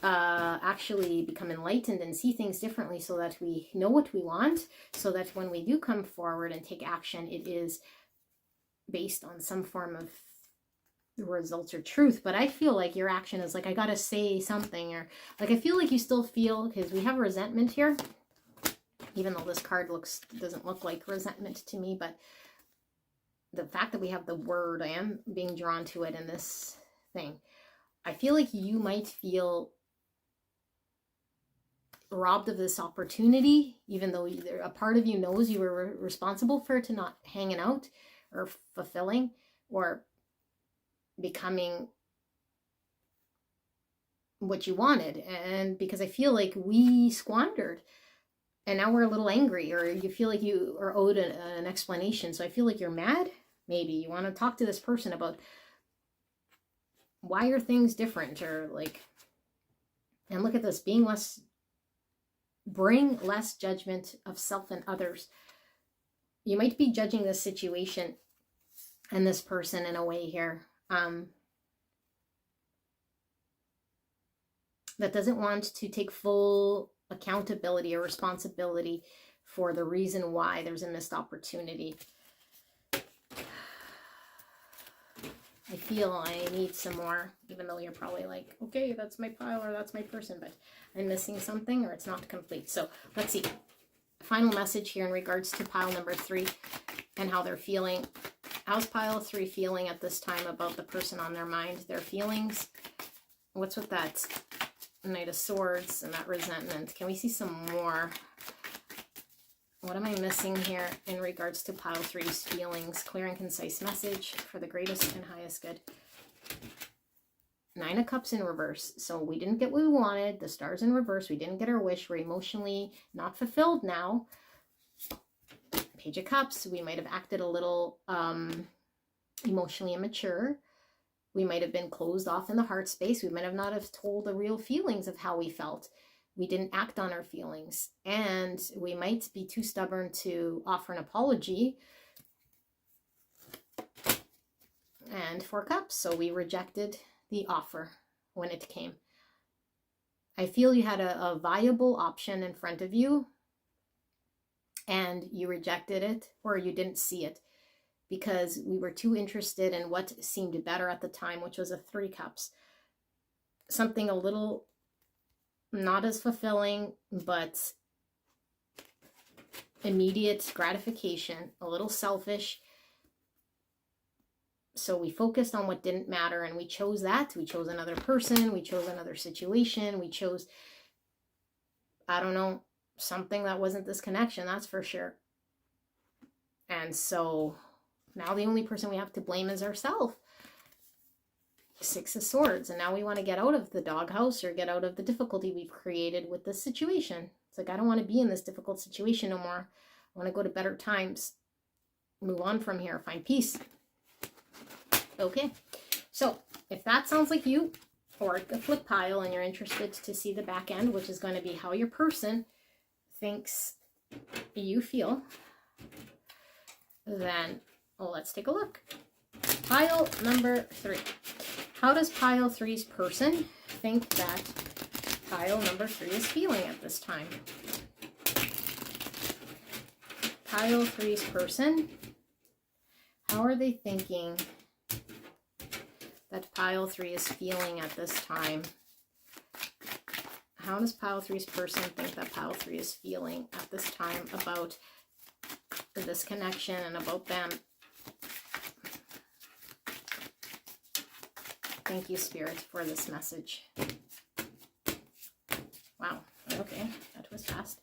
[SPEAKER 1] actually become enlightened and see things differently, so that we know what we want, so that when we do come forward and take action, it is based on some form of results or truth. But I feel like your action is like, I gotta say something, or like I feel like you still feel, because we have resentment here, even though this card doesn't look like resentment to me, but the fact that we have the word, I am being drawn to it in this thing. I feel like you might feel robbed of this opportunity, even though a part of you knows you were responsible for it, to not hanging out or fulfilling or becoming what you wanted. And because I feel like we squandered, and now we're a little angry, or you feel like you are owed an explanation. So I feel like you're mad. Maybe you want to talk to this person about why are things different, or like, and look at this, bring less judgment of self and others. You might be judging this situation and this person in a way here that doesn't want to take full accountability or responsibility for the reason why there's a missed opportunity. I feel I need some more, even though you're probably like, okay, that's my pile or that's my person, but I'm missing something or it's not complete. So let's see. Final message here in regards to pile number 3 and how they're feeling. How's pile 3 feeling at this time about the person on their mind, their feelings? What's with that Knight of Swords and that resentment? Can we see some more? What am I missing here in regards to pile 3's feelings? Clear and concise message for the greatest and highest good. 9 of Cups in reverse. So we didn't get what we wanted. The stars in reverse. We didn't get our wish. We're emotionally not fulfilled now. Page of Cups. We might have acted a little emotionally immature. We might have been closed off in the heart space. We might have not have told the real feelings of how we felt. We didn't act on our feelings. And we might be too stubborn to offer an apology. And 4 Cups. So we rejected the offer when it came. I feel you had a viable option in front of you and you rejected it, or you didn't see it because we were too interested in what seemed better at the time, which was a 3 Cups. Something a little not as fulfilling, but immediate gratification, a little selfish. So we focused on what didn't matter and we chose that. We chose another person. We chose another situation. We chose, I don't know, something that wasn't this connection, that's for sure. And so now the only person we have to blame is ourselves. 6 of Swords. And now we want to get out of the doghouse or get out of the difficulty we've created with this situation. It's like, I don't want to be in this difficult situation no more. I want to go to better times. Move on from here. Find peace. Okay. So if that sounds like you, or a flip pile, and you're interested to see the back end, which is going to be how your person thinks you feel, then let's take a look. Pile number 3. How does pile 3's person think that pile number 3 is feeling at this time? Pile 3's person, how are they thinking that pile 3 is feeling at this time? How does pile 3's person think that pile 3 is feeling at this time about this connection and about them? Thank you, Spirit, for this message. Wow. Okay. That was fast.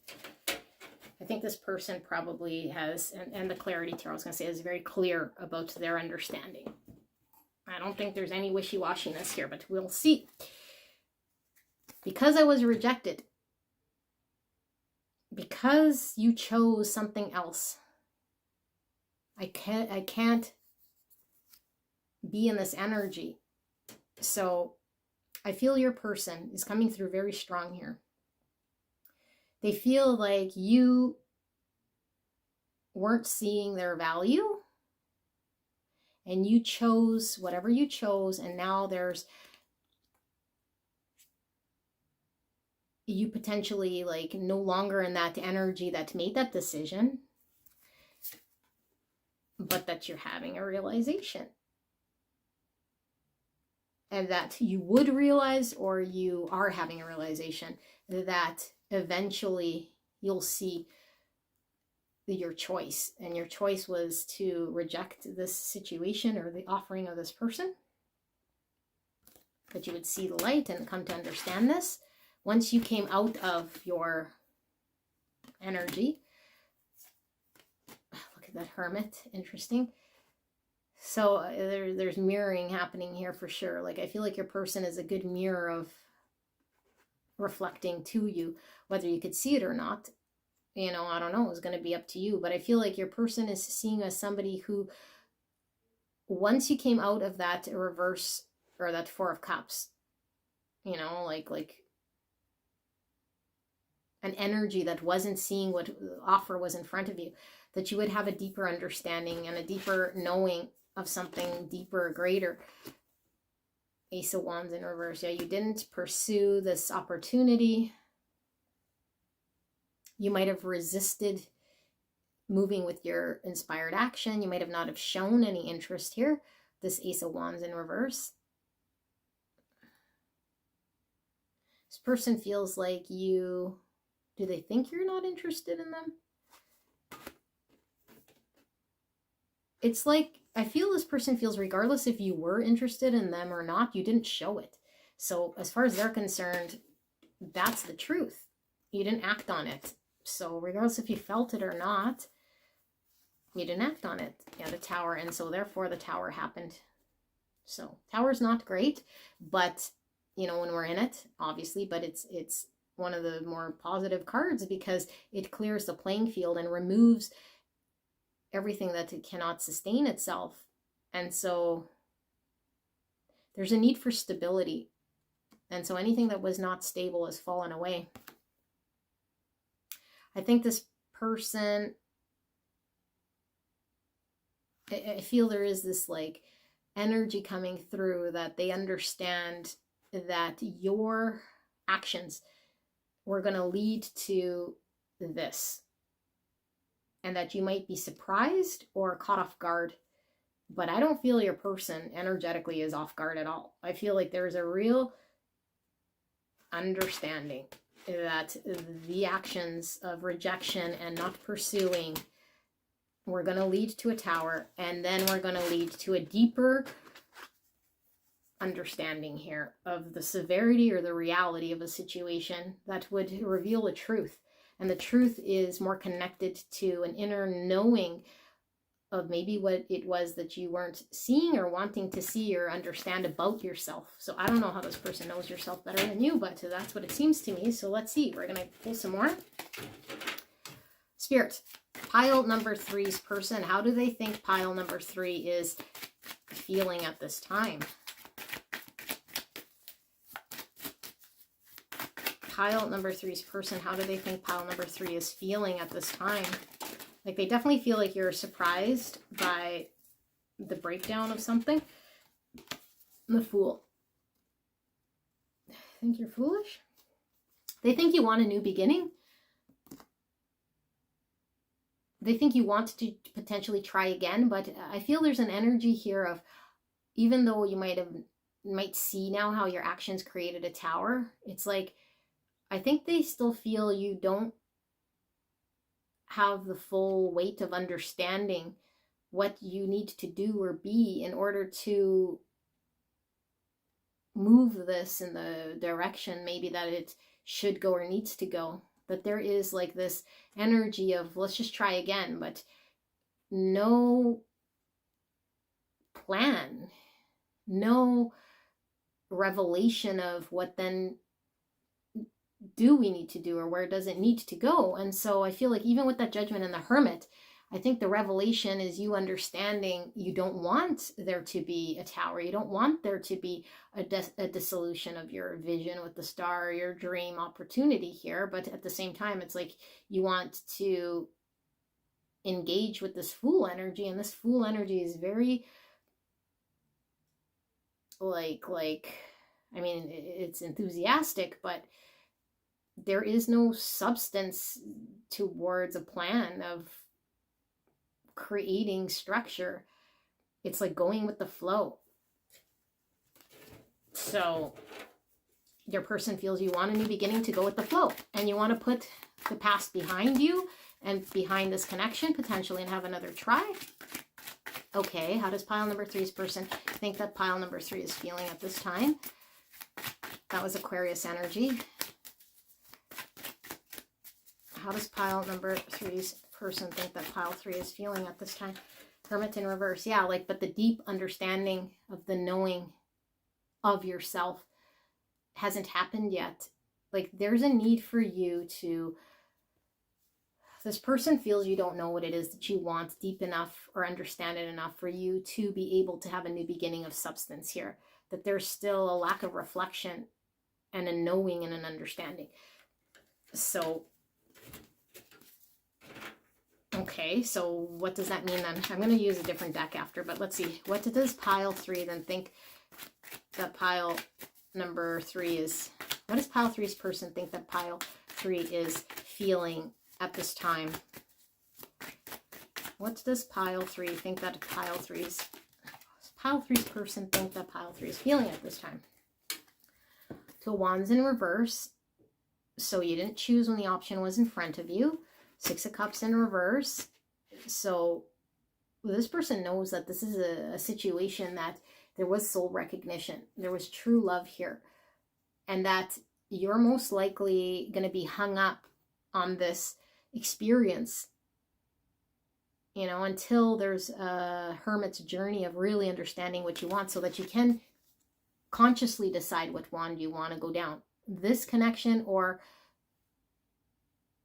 [SPEAKER 1] I think this person probably has, and the Clarity Tarot, I was going to say, is very clear about their understanding. I don't think there's any wishy-washiness here, but we'll see. Because I was rejected, because you chose something else, I can't be in this energy. So I feel your person is coming through very strong here. They feel like you weren't seeing their value and you chose whatever you chose, and now there's you potentially like no longer in that energy that made that decision, but that you're having a realization. And that you would realize, or you are having a realization, that eventually you'll see your choice. And your choice was to reject this situation or the offering of this person. That you would see the light and come to understand this. once you came out of your energy, look at that Hermit, interesting. So there's mirroring happening here for sure. Like, I feel like your person is a good mirror of reflecting to you, whether you could see it or not. You know, I don't know, it's going to be up to you. But I feel like your person is seeing as somebody who, once you came out of that reverse or that Four of Cups, you know, like an energy that wasn't seeing what offer was in front of you, that you would have a deeper understanding and a deeper knowing of something deeper, greater. Ace of Wands in reverse. Yeah, you didn't pursue this opportunity. You might have resisted moving with your inspired action. You might have not have shown any interest here. This Ace of Wands in reverse. This person feels like you, do they think you're not interested in them? It's like, I feel this person feels regardless if you were interested in them or not, you didn't show it. So as far as they're concerned, that's the truth. You didn't act on it. So regardless if you felt it or not, you didn't act on it. You had a Tower, and so therefore the Tower happened. So Tower's not great, but you know, when we're in it, obviously, but it's one of the more positive cards because it clears the playing field and removes everything that it cannot sustain itself. And so there's a need for stability. And so anything that was not stable has fallen away. I think this person, I feel there is this like energy coming through that they understand that your actions were going to lead to this. And that you might be surprised or caught off guard. But I don't feel your person energetically is off guard at all. I feel like there's a real understanding that the actions of rejection and not pursuing were going to lead to a Tower, and then we're going to lead to a deeper understanding here of the severity or the reality of a situation that would reveal a truth. And the truth is more connected to an inner knowing of maybe what it was that you weren't seeing or wanting to see or understand about yourself. So I don't know how this person knows yourself better than you, but that's what it seems to me. So let's see. We're going to pull some more. Spirit, pile number 3's person. How do they think pile number 3 is feeling at this time? Pile number 3's person, how do they think pile number 3 is feeling at this time? Like, they definitely feel like you're surprised by the breakdown of something. The Fool. I think you're foolish. They think you want a new beginning. They think you want to potentially try again, but I feel there's an energy here of, even though you might see now how your actions created a Tower, it's like, I think they still feel you don't have the full weight of understanding what you need to do or be in order to move this in the direction maybe that it should go or needs to go. That there is like this energy of, let's just try again, but no plan, no revelation of what then do we need to do or where does it need to go. And so I feel like even with that Judgment and the Hermit, I think the revelation is you understanding you don't want there to be a Tower. You don't want there to be a dissolution of your vision with the Star, your dream opportunity here. But at the same time, it's like you want to engage with this Fool energy. And this Fool energy is very like, I mean, it's enthusiastic, but there is no substance towards a plan of creating structure. It's like going with the flow. So your person feels you want a new beginning to go with the flow, and you want to put the past behind you and behind this connection potentially and have another try. Okay, how does pile number 3's person think that pile number 3 is feeling at this time? That was Aquarius energy. How does pile number 3's person think that pile 3 is feeling at this time? Hermit in reverse. Yeah, like, but the deep understanding of the knowing of yourself hasn't happened yet. Like, there's a need for you to, this person feels you don't know what it is that you want deep enough or understand it enough for you to be able to have a new beginning of substance here. That there's still a lack of reflection and a knowing and an understanding. So, okay, so what does that mean then? I'm going to use a different deck after, but let's see. What does pile 3 then think that pile number 3 is? What does pile 3's person think that pile 3 is feeling at this time? What does pile 3 think that pile 3's person think that pile 3 is feeling at this time? Two of Wands in reverse. So you didn't choose when the option was in front of you. 6 of Cups in reverse. So this person knows that this is a situation that there was soul recognition. There was true love here. And that you're most likely going to be hung up on this experience, you know, until there's a hermit's journey of really understanding what you want so that you can consciously decide what wand you want to go down. This connection or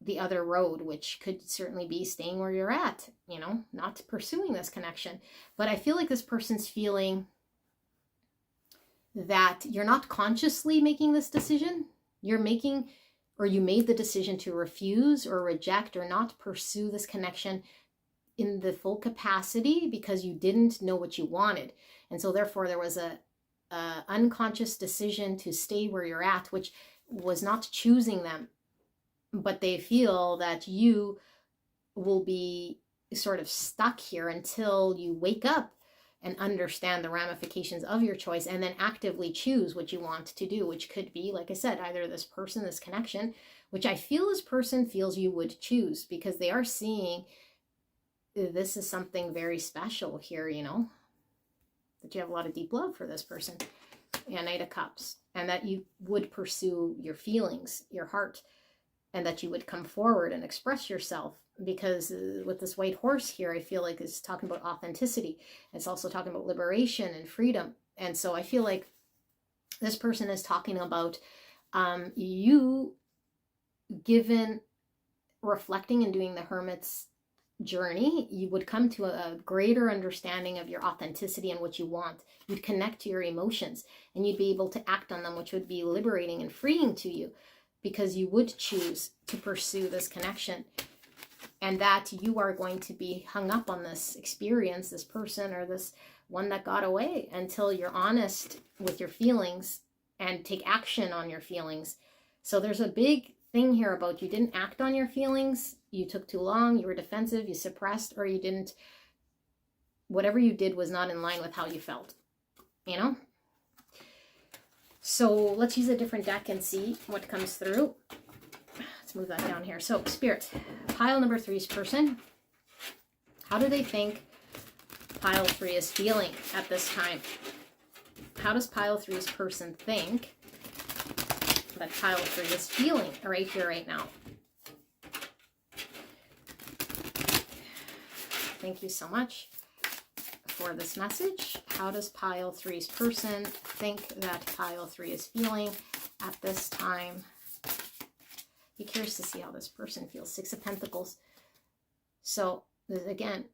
[SPEAKER 1] the other road, which could certainly be staying where you're at, you know, not pursuing this connection. But I feel like this person's feeling that you're not consciously making this decision. You're making, or you made the decision to refuse or reject or not pursue this connection in the full capacity because you didn't know what you wanted. And so therefore there was a unconscious decision to stay where you're at, which was not choosing them. But they feel that you will be sort of stuck here until you wake up and understand the ramifications of your choice and then actively choose what you want to do, which could be, like I said, either this person, this connection, which I feel this person feels you would choose because they are seeing this is something very special here, you know, that you have a lot of deep love for this person. Yeah, Knight of Cups. And that you would pursue your feelings, your heart, and that you would come forward and express yourself, because with this white horse here, I feel like it's talking about authenticity. It's also talking about liberation and freedom. And so I feel like this person is talking about you, given reflecting and doing the hermit's journey, you would come to a greater understanding of your authenticity and what you want. You'd connect to your emotions and you'd be able to act on them, which would be liberating and freeing to you, because you would choose to pursue this connection, and that you are going to be hung up on this experience, this person, or this one that got away, until you're honest with your feelings and take action on your feelings. So there's a big thing here about you didn't act on your feelings, you took too long, you were defensive, you suppressed, or you didn't, whatever you did was not in line with how you felt, you know? So let's use a different deck and see what comes through. Let's move that down here. So Spirit, pile number 3's person, how do they think pile 3 is feeling at this time? How does pile 3's person think that pile 3 is feeling right here, right now? Thank you so much for this message. How does pile 3's person think that pile 3 is feeling at this time? Be curious to see how this person feels. 6 of Pentacles. So again,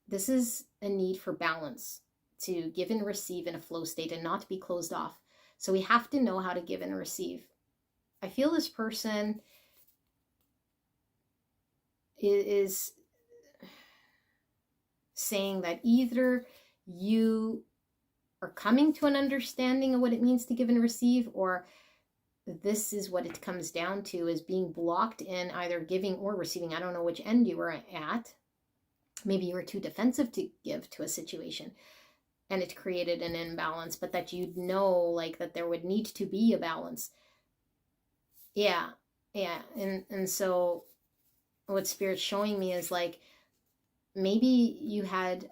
[SPEAKER 1] this is a need for balance, to give and receive in a flow state and not be closed off. So we have to know how to give and receive. I feel this person is saying that either you are coming to an understanding of what it means to give and receive, or this is what it comes down to, is being blocked in either giving or receiving. I don't know which end you were at. Maybe you were too defensive to give to a situation and it created an imbalance, but that you'd know, like, that there would need to be a balance. Yeah. And so what Spirit's showing me is, like, maybe you had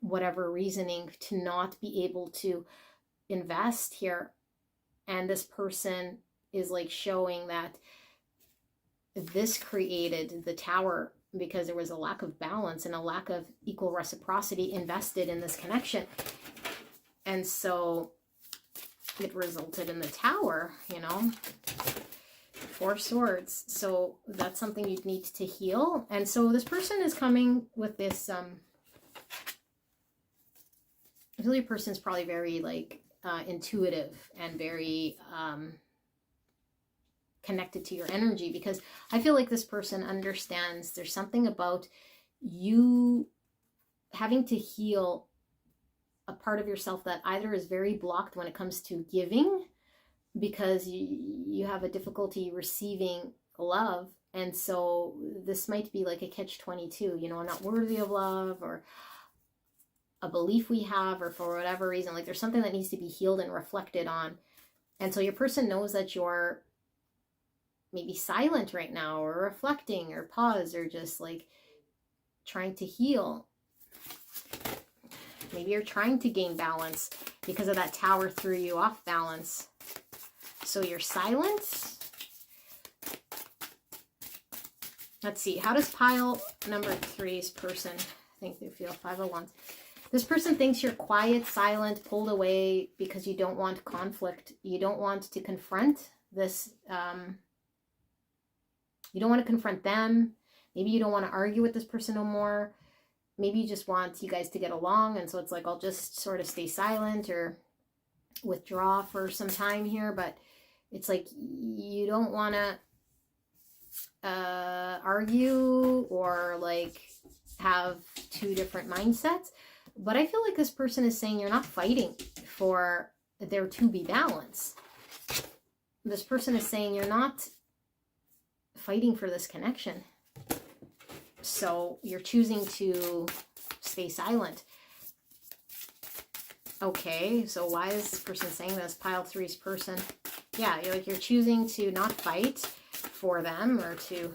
[SPEAKER 1] whatever reasoning to not be able to invest here. And this person is like showing that this created the Tower because there was a lack of balance and a lack of equal reciprocity invested in this connection. And so it resulted in the Tower, you know, 4 swords. So that's something you need to heal. And so this person is coming with this, I feel your person is probably very like intuitive and very connected to your energy, because I feel like this person understands there's something about you having to heal a part of yourself that either is very blocked when it comes to giving, because you have a difficulty receiving love. And so this might be like a catch-22, you know, I'm not worthy of love, or a belief we have, or for whatever reason, like there's something that needs to be healed and reflected on. And so your person knows that you're maybe silent right now, or reflecting, or pause, or just like trying to heal. Maybe you're trying to gain balance because of that Tower threw you off balance. So you're silent. Let's see. How does pile number 3's person think they feel? 5 of Wands. This person thinks you're quiet, silent, pulled away because you don't want conflict. You don't want to confront this. You don't want to confront them. Maybe you don't want to argue with this person no more. Maybe you just want you guys to get along. And so it's like, I'll just sort of stay silent or withdraw for some time here. But it's like you don't want to argue or like have 2 different mindsets. But I feel like this person is saying you're not fighting for there to be balance. This person is saying you're not fighting for this connection. So you're choosing to stay silent. Okay, so why is this person saying this? Pile 3's person. Yeah, you're choosing to not fight for them, or to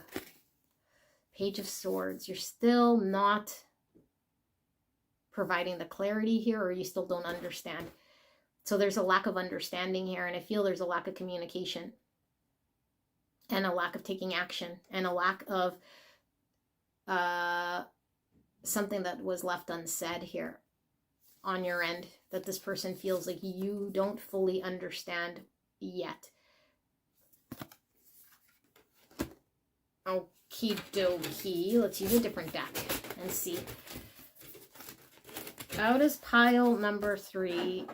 [SPEAKER 1] Page of Swords. You're still not providing the clarity here, or you still don't understand. So there's a lack of understanding here, and I feel there's a lack of communication, and a lack of taking action, and a lack of something that was left unsaid here on your end, that this person feels like you don't fully understand yet. Okie dokie. Let's use a different deck and see. How does pile number 3,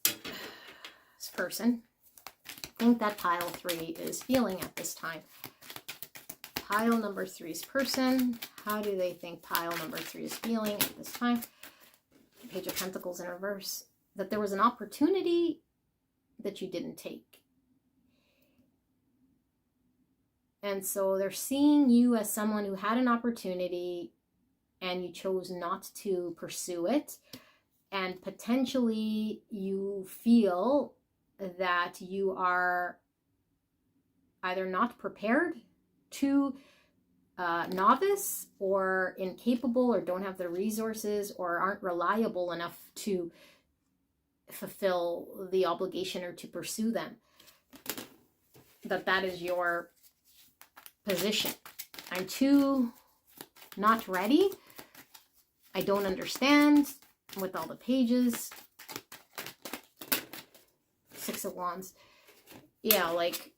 [SPEAKER 1] this person, think that pile 3 is feeling at this time? Pile number 3's person, how do they think pile number 3 is feeling at this time? Page of Pentacles in reverse. That there was an opportunity that you didn't take. And so they're seeing you as someone who had an opportunity and you chose not to pursue it. And potentially you feel that you are either not prepared, too novice, or incapable, or don't have the resources, or aren't reliable enough to fulfill the obligation or to pursue them. That is your position. I'm too not ready. I don't understand with all the pages. 6 of Wands. Yeah, like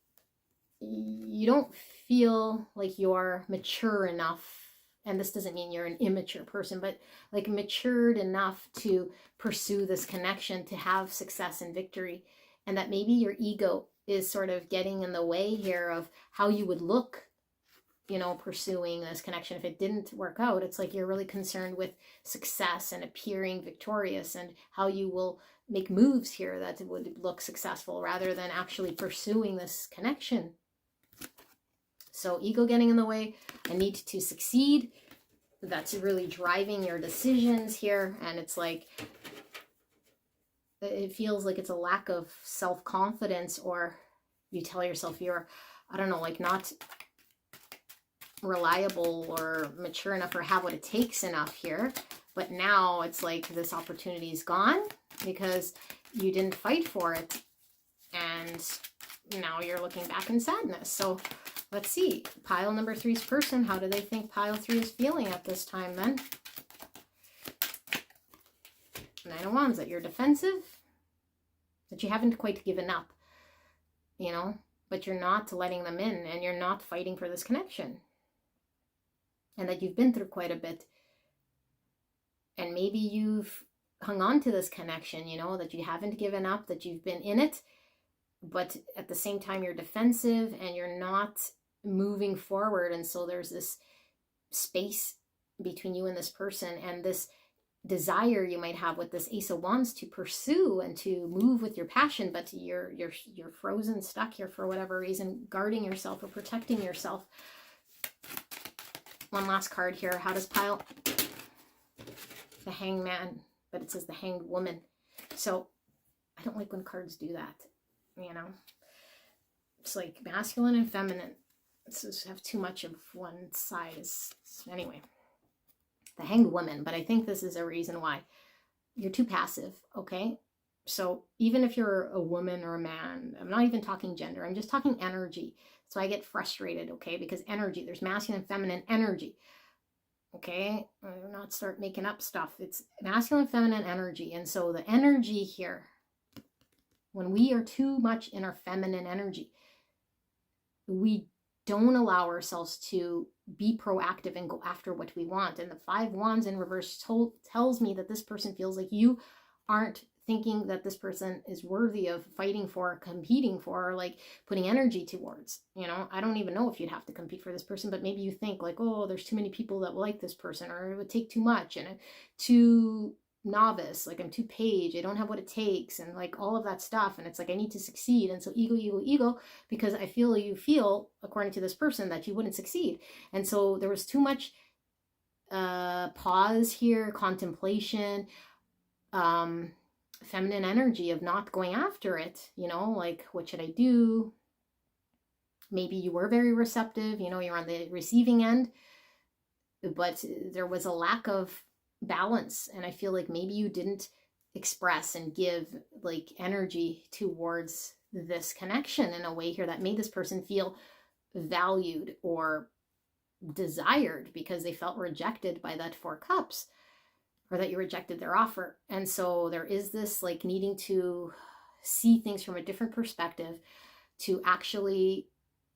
[SPEAKER 1] you don't feel like you're mature enough, and this doesn't mean you're an immature person, but like matured enough to pursue this connection, to have success and victory, and that maybe your ego is sort of getting in the way here of how you would look, you know, pursuing this connection. If it didn't work out, it's like you're really concerned with success and appearing victorious, and how you will make moves here that would look successful rather than actually pursuing this connection. So ego getting in the way, I need to succeed. That's really driving your decisions here. And it's like, it feels like it's a lack of self-confidence, or you tell yourself you're, I don't know, like not reliable or mature enough or have what it takes enough here. But now it's like this opportunity is gone because you didn't fight for it. And now you're looking back in sadness. So Let's see. Pile number 3's person. How do they think pile 3 is feeling at this time then? 9 of Wands, that you're defensive, that you haven't quite given up, you know, but you're not letting them in, and you're not fighting for this connection, and that you've been through quite a bit, and maybe you've hung on to this connection, you know, that you haven't given up, that you've been in it, but at the same time you're defensive and you're not moving forward. And so there's this space between you and this person, and this desire you might have with this Ace of Wands to pursue and to move with your passion, but you're frozen, stuck here for whatever reason, guarding yourself or protecting yourself. One last card here. How does pile? The Hanged Man, but it says the Hanged Woman. So I don't like when cards do that, you know. It's like masculine and feminine. So have too much of one side. Anyway, the Hanged Woman. But I think this is a reason why you're too passive, okay? So even if you're a woman or a man, I'm not even talking gender, I'm just talking energy. So I get frustrated, okay? Because energy, there's masculine and feminine energy. Okay, not start making up stuff. It's masculine, feminine energy. And so the energy here, when we are too much in our feminine energy, we don't allow ourselves to be proactive and go after what we want. And the 5 Wands in reverse tells me that this person feels like you aren't thinking that this person is worthy of fighting for, competing for, or like putting energy towards, you know. I don't even know if you'd have to compete for this person, but maybe you think like, oh, there's too many people that will like this person, or it would take too much, and I'm too novice, like I'm too page, I don't have what it takes, and like all of that stuff. And it's like, I need to succeed. And so ego, because I feel you feel, according to this person, that you wouldn't succeed. And so there was too much pause here, contemplation, feminine energy of not going after it, you know, like, what should I do? Maybe you were very receptive, you know, you're on the receiving end, but there was a lack of balance. And I feel like maybe you didn't express and give like energy towards this connection in a way here that made this person feel valued or desired, because they felt rejected by that 4 Cups. Or that you rejected their offer. And so there is this like needing to see things from a different perspective, to actually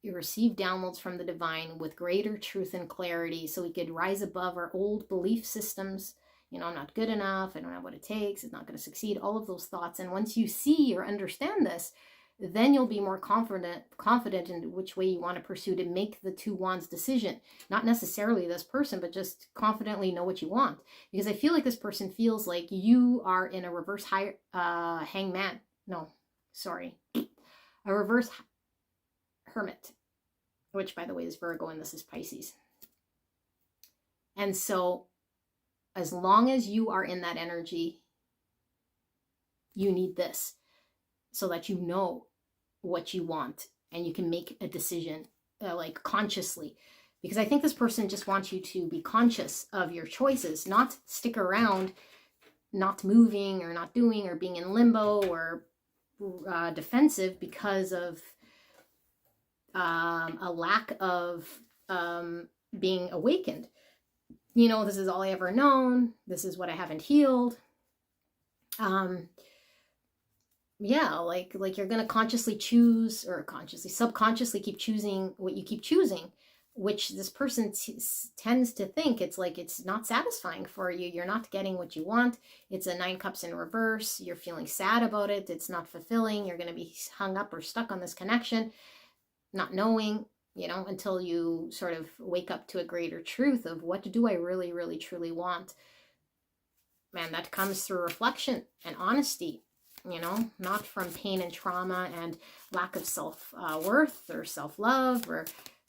[SPEAKER 1] receive downloads from the divine with greater truth and clarity, so we could rise above our old belief systems. You know, I'm not good enough, I don't have what it takes, it's not going to succeed, all of those thoughts. And once you see or understand this, then you'll be more confident in which way you want to pursue, to make the 2 Wands decision. Not necessarily this person, but just confidently know what you want. Because I feel like this person feels like you are in a reverse hangman. No, sorry. A reverse hermit, which by the way is Virgo, and this is Pisces. And so as long as you are in that energy, you need this, so that you know what you want and you can make a decision like consciously. Because I think this person just wants you to be conscious of your choices, not stick around not moving or not doing or being in limbo or defensive because of a lack of being awakened. You know, this is all I ever known, this is what I haven't healed. Yeah, like you're going to consciously choose, or consciously, subconsciously keep choosing what you keep choosing, which this person tends to think it's like it's not satisfying for you. You're not getting what you want. It's a 9 Cups in reverse. You're feeling sad about it. It's not fulfilling. You're going to be hung up or stuck on this connection, not knowing, you know, until you sort of wake up to a greater truth of what do I really, really, truly want. Man, that comes through reflection and honesty. You know, not from pain and trauma and lack of self-worth or self-love or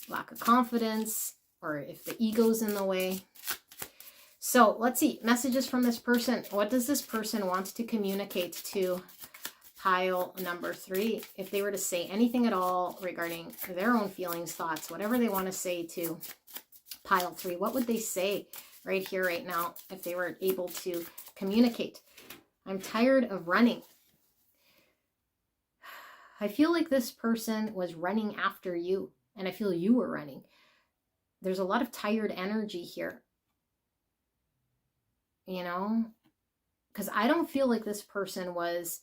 [SPEAKER 1] lack of confidence, or if the ego's in the way. So let's see, messages from this person. What does this person want to communicate to pile number 3? If they were to say anything at all regarding their own feelings, thoughts, whatever they want to say to pile 3, what would they say right here, right now, if they were able to communicate? I'm tired of running. I feel like this person was running after you. And I feel you were running. There's a lot of tired energy here, you know, because I don't feel like this person was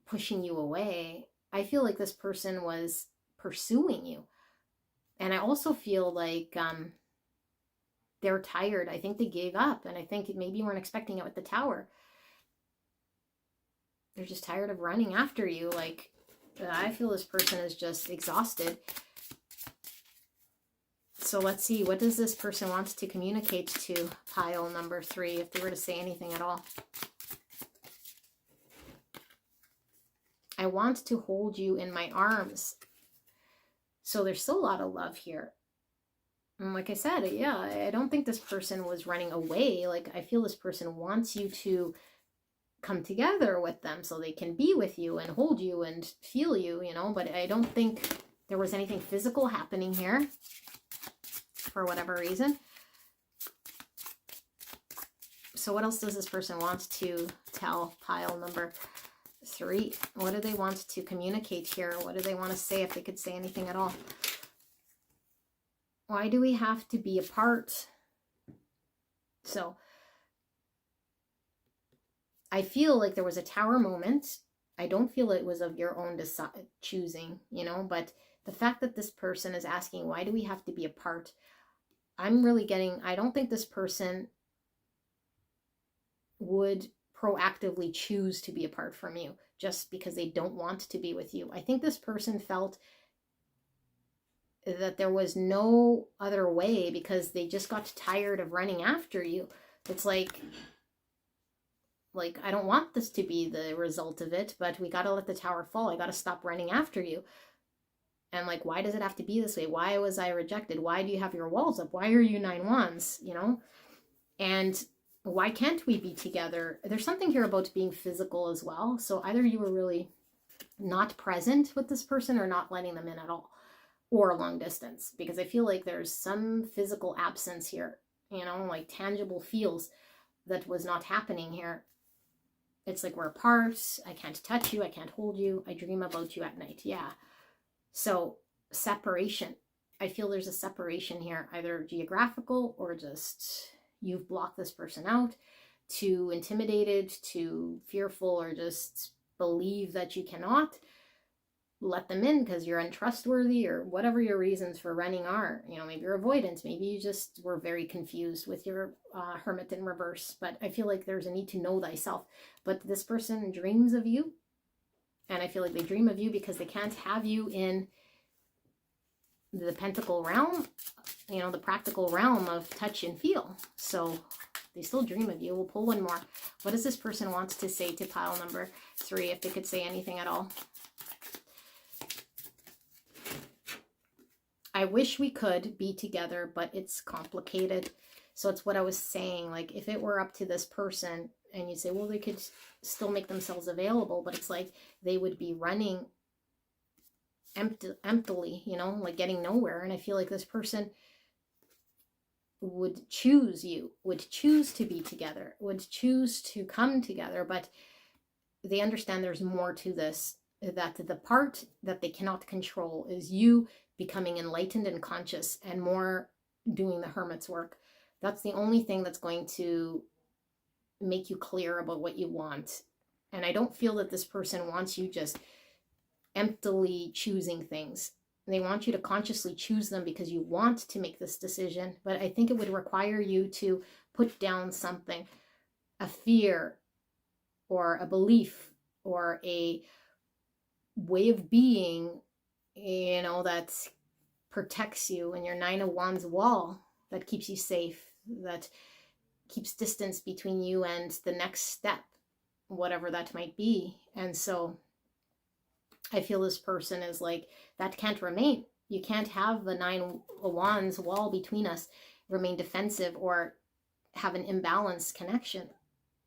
[SPEAKER 1] pushing you away. I feel like this person was pursuing you. And I also feel like they're tired. I think they gave up, and I think maybe you weren't expecting it with the Tower. They're just tired of running after you. Like, I feel this person is just exhausted. So let's see, what does this person want to communicate to pile number 3, if they were to say anything at all? I want to hold you in my arms. So there's still a lot of love here. And like I said, yeah, I don't think this person was running away. Like, I feel this person wants you to come together with them so they can be with you and hold you and feel you, you know, but I don't think there was anything physical happening here for whatever reason. So what else does this person want to tell pile number 3? What do they want to communicate here? What do they want to say, if they could say anything at all? Why do we have to be apart? So I feel like there was a Tower moment. I don't feel it was of your own choosing, you know, but the fact that this person is asking, why do we have to be apart? I'm really getting, I don't think this person would proactively choose to be apart from you just because they don't want to be with you. I think this person felt that there was no other way because they just got tired of running after you. It's like I don't want this to be the result of it, but we got to let the Tower fall. I got to stop running after you. And like, why does it have to be this way? Why was I rejected? Why do you have your walls up? Why are you 9 wands, you know? And why can't we be together? There's something here about being physical as well. So either you were really not present with this person or not letting them in at all, or long distance, because I feel like there's some physical absence here, you know, like tangible feels that was not happening here. It's like we're apart. I can't touch you. I can't hold you. I dream about you at night. Yeah. So separation. I feel there's a separation here, either geographical or just you've blocked this person out, too intimidated, too fearful, or just believe that you cannot let them in because you're untrustworthy, or whatever your reasons for running are. You know, maybe you're avoidance. Maybe you just were very confused with your Hermit in reverse. But I feel like there's a need to know thyself. But this person dreams of you. And I feel like they dream of you because they can't have you in the pentacle realm, you know, the practical realm of touch and feel. So they still dream of you. We'll pull one more. What does this person want to say to pile number 3, if they could say anything at all? I wish we could be together, but it's complicated. So it's what I was saying. Like, if it were up to this person and you say, well, they could still make themselves available, but it's like they would be running emptily, you know, like getting nowhere. And I feel like this person would choose you, would choose to be together, would choose to come together, but they understand there's more to this, that the part that they cannot control is you becoming enlightened and conscious and more doing the hermit's work. That's the only thing that's going to make you clear about what you want. And I don't feel that this person wants you just emptily choosing things. They want you to consciously choose them because you want to make this decision. But I think it would require you to put down something, a fear or a belief or a way of being, you know, that protects you, and your 9 of Wands wall that keeps you safe, that keeps distance between you and the next step, whatever that might be. And so I feel this person is like, that can't remain. You can't have the 9 of Wands wall between us remain defensive or have an imbalanced connection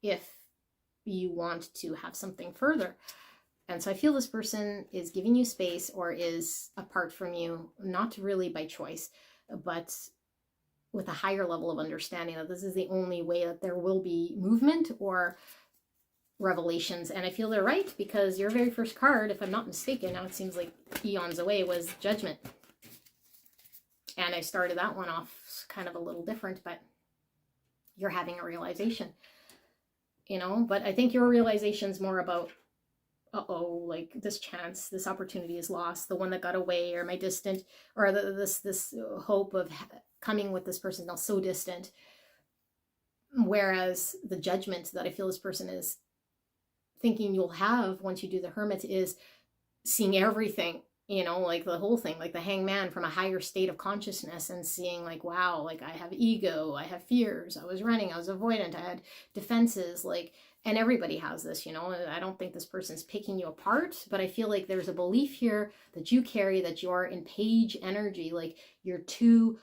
[SPEAKER 1] if you want to have something further. And so I feel this person is giving you space or is apart from you, not really by choice, but with a higher level of understanding that this is the only way that there will be movement or revelations. And I feel they're right, because your very first card, if I'm not mistaken, now it seems like eons away, was Judgment. And I started that one off kind of a little different, but you're having a realization, you know. But I think your realization is more about, uh-oh, like this chance, this opportunity is lost, the one that got away, or my distant, or this hope of coming with this person is now so distant. Whereas the judgment that I feel this person is thinking you'll have once you do the hermit is seeing everything, you know, like the whole thing, like the hangman from a higher state of consciousness, and seeing like, wow, like I have ego, I have fears, I was running, I was avoidant, I had defenses, like, and everybody has this, you know. I don't think this person's picking you apart, but I feel like there's a belief here that you carry that you're in page energy, like you're too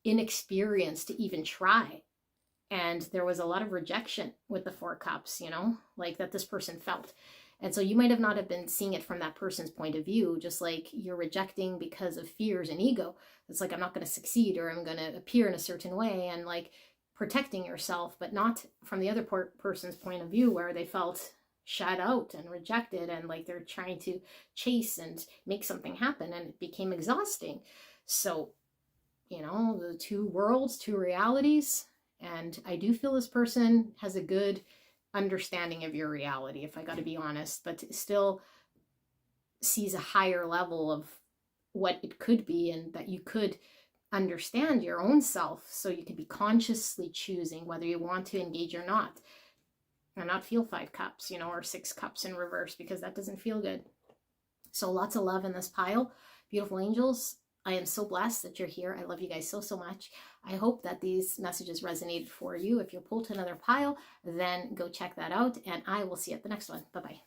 [SPEAKER 1] inexperienced to even try. And there was a lot of rejection with the 4 cups, you know, like that this person felt. And so you might have not have been seeing it from that person's point of view, just like you're rejecting because of fears and ego. It's like, I'm not going to succeed, or I'm going to appear in a certain way, and like protecting yourself, but not from the other person's point of view, where they felt shut out and rejected, and like they're trying to chase and make something happen, and it became exhausting. So, you know, the 2 worlds, 2 realities. And I do feel this person has a good understanding of your reality, if I got to be honest, but still sees a higher level of what it could be, and that you could understand your own self, so you could be consciously choosing whether you want to engage or not, and not feel 5 cups, you know, or 6 cups in reverse, because that doesn't feel good. So lots of love in this pile. Beautiful angels, I am so blessed that you're here. I love you guys so, so much. I hope that these messages resonated for you. If you're pulled to another pile, then go check that out, and I will see you at the next one. Bye-bye.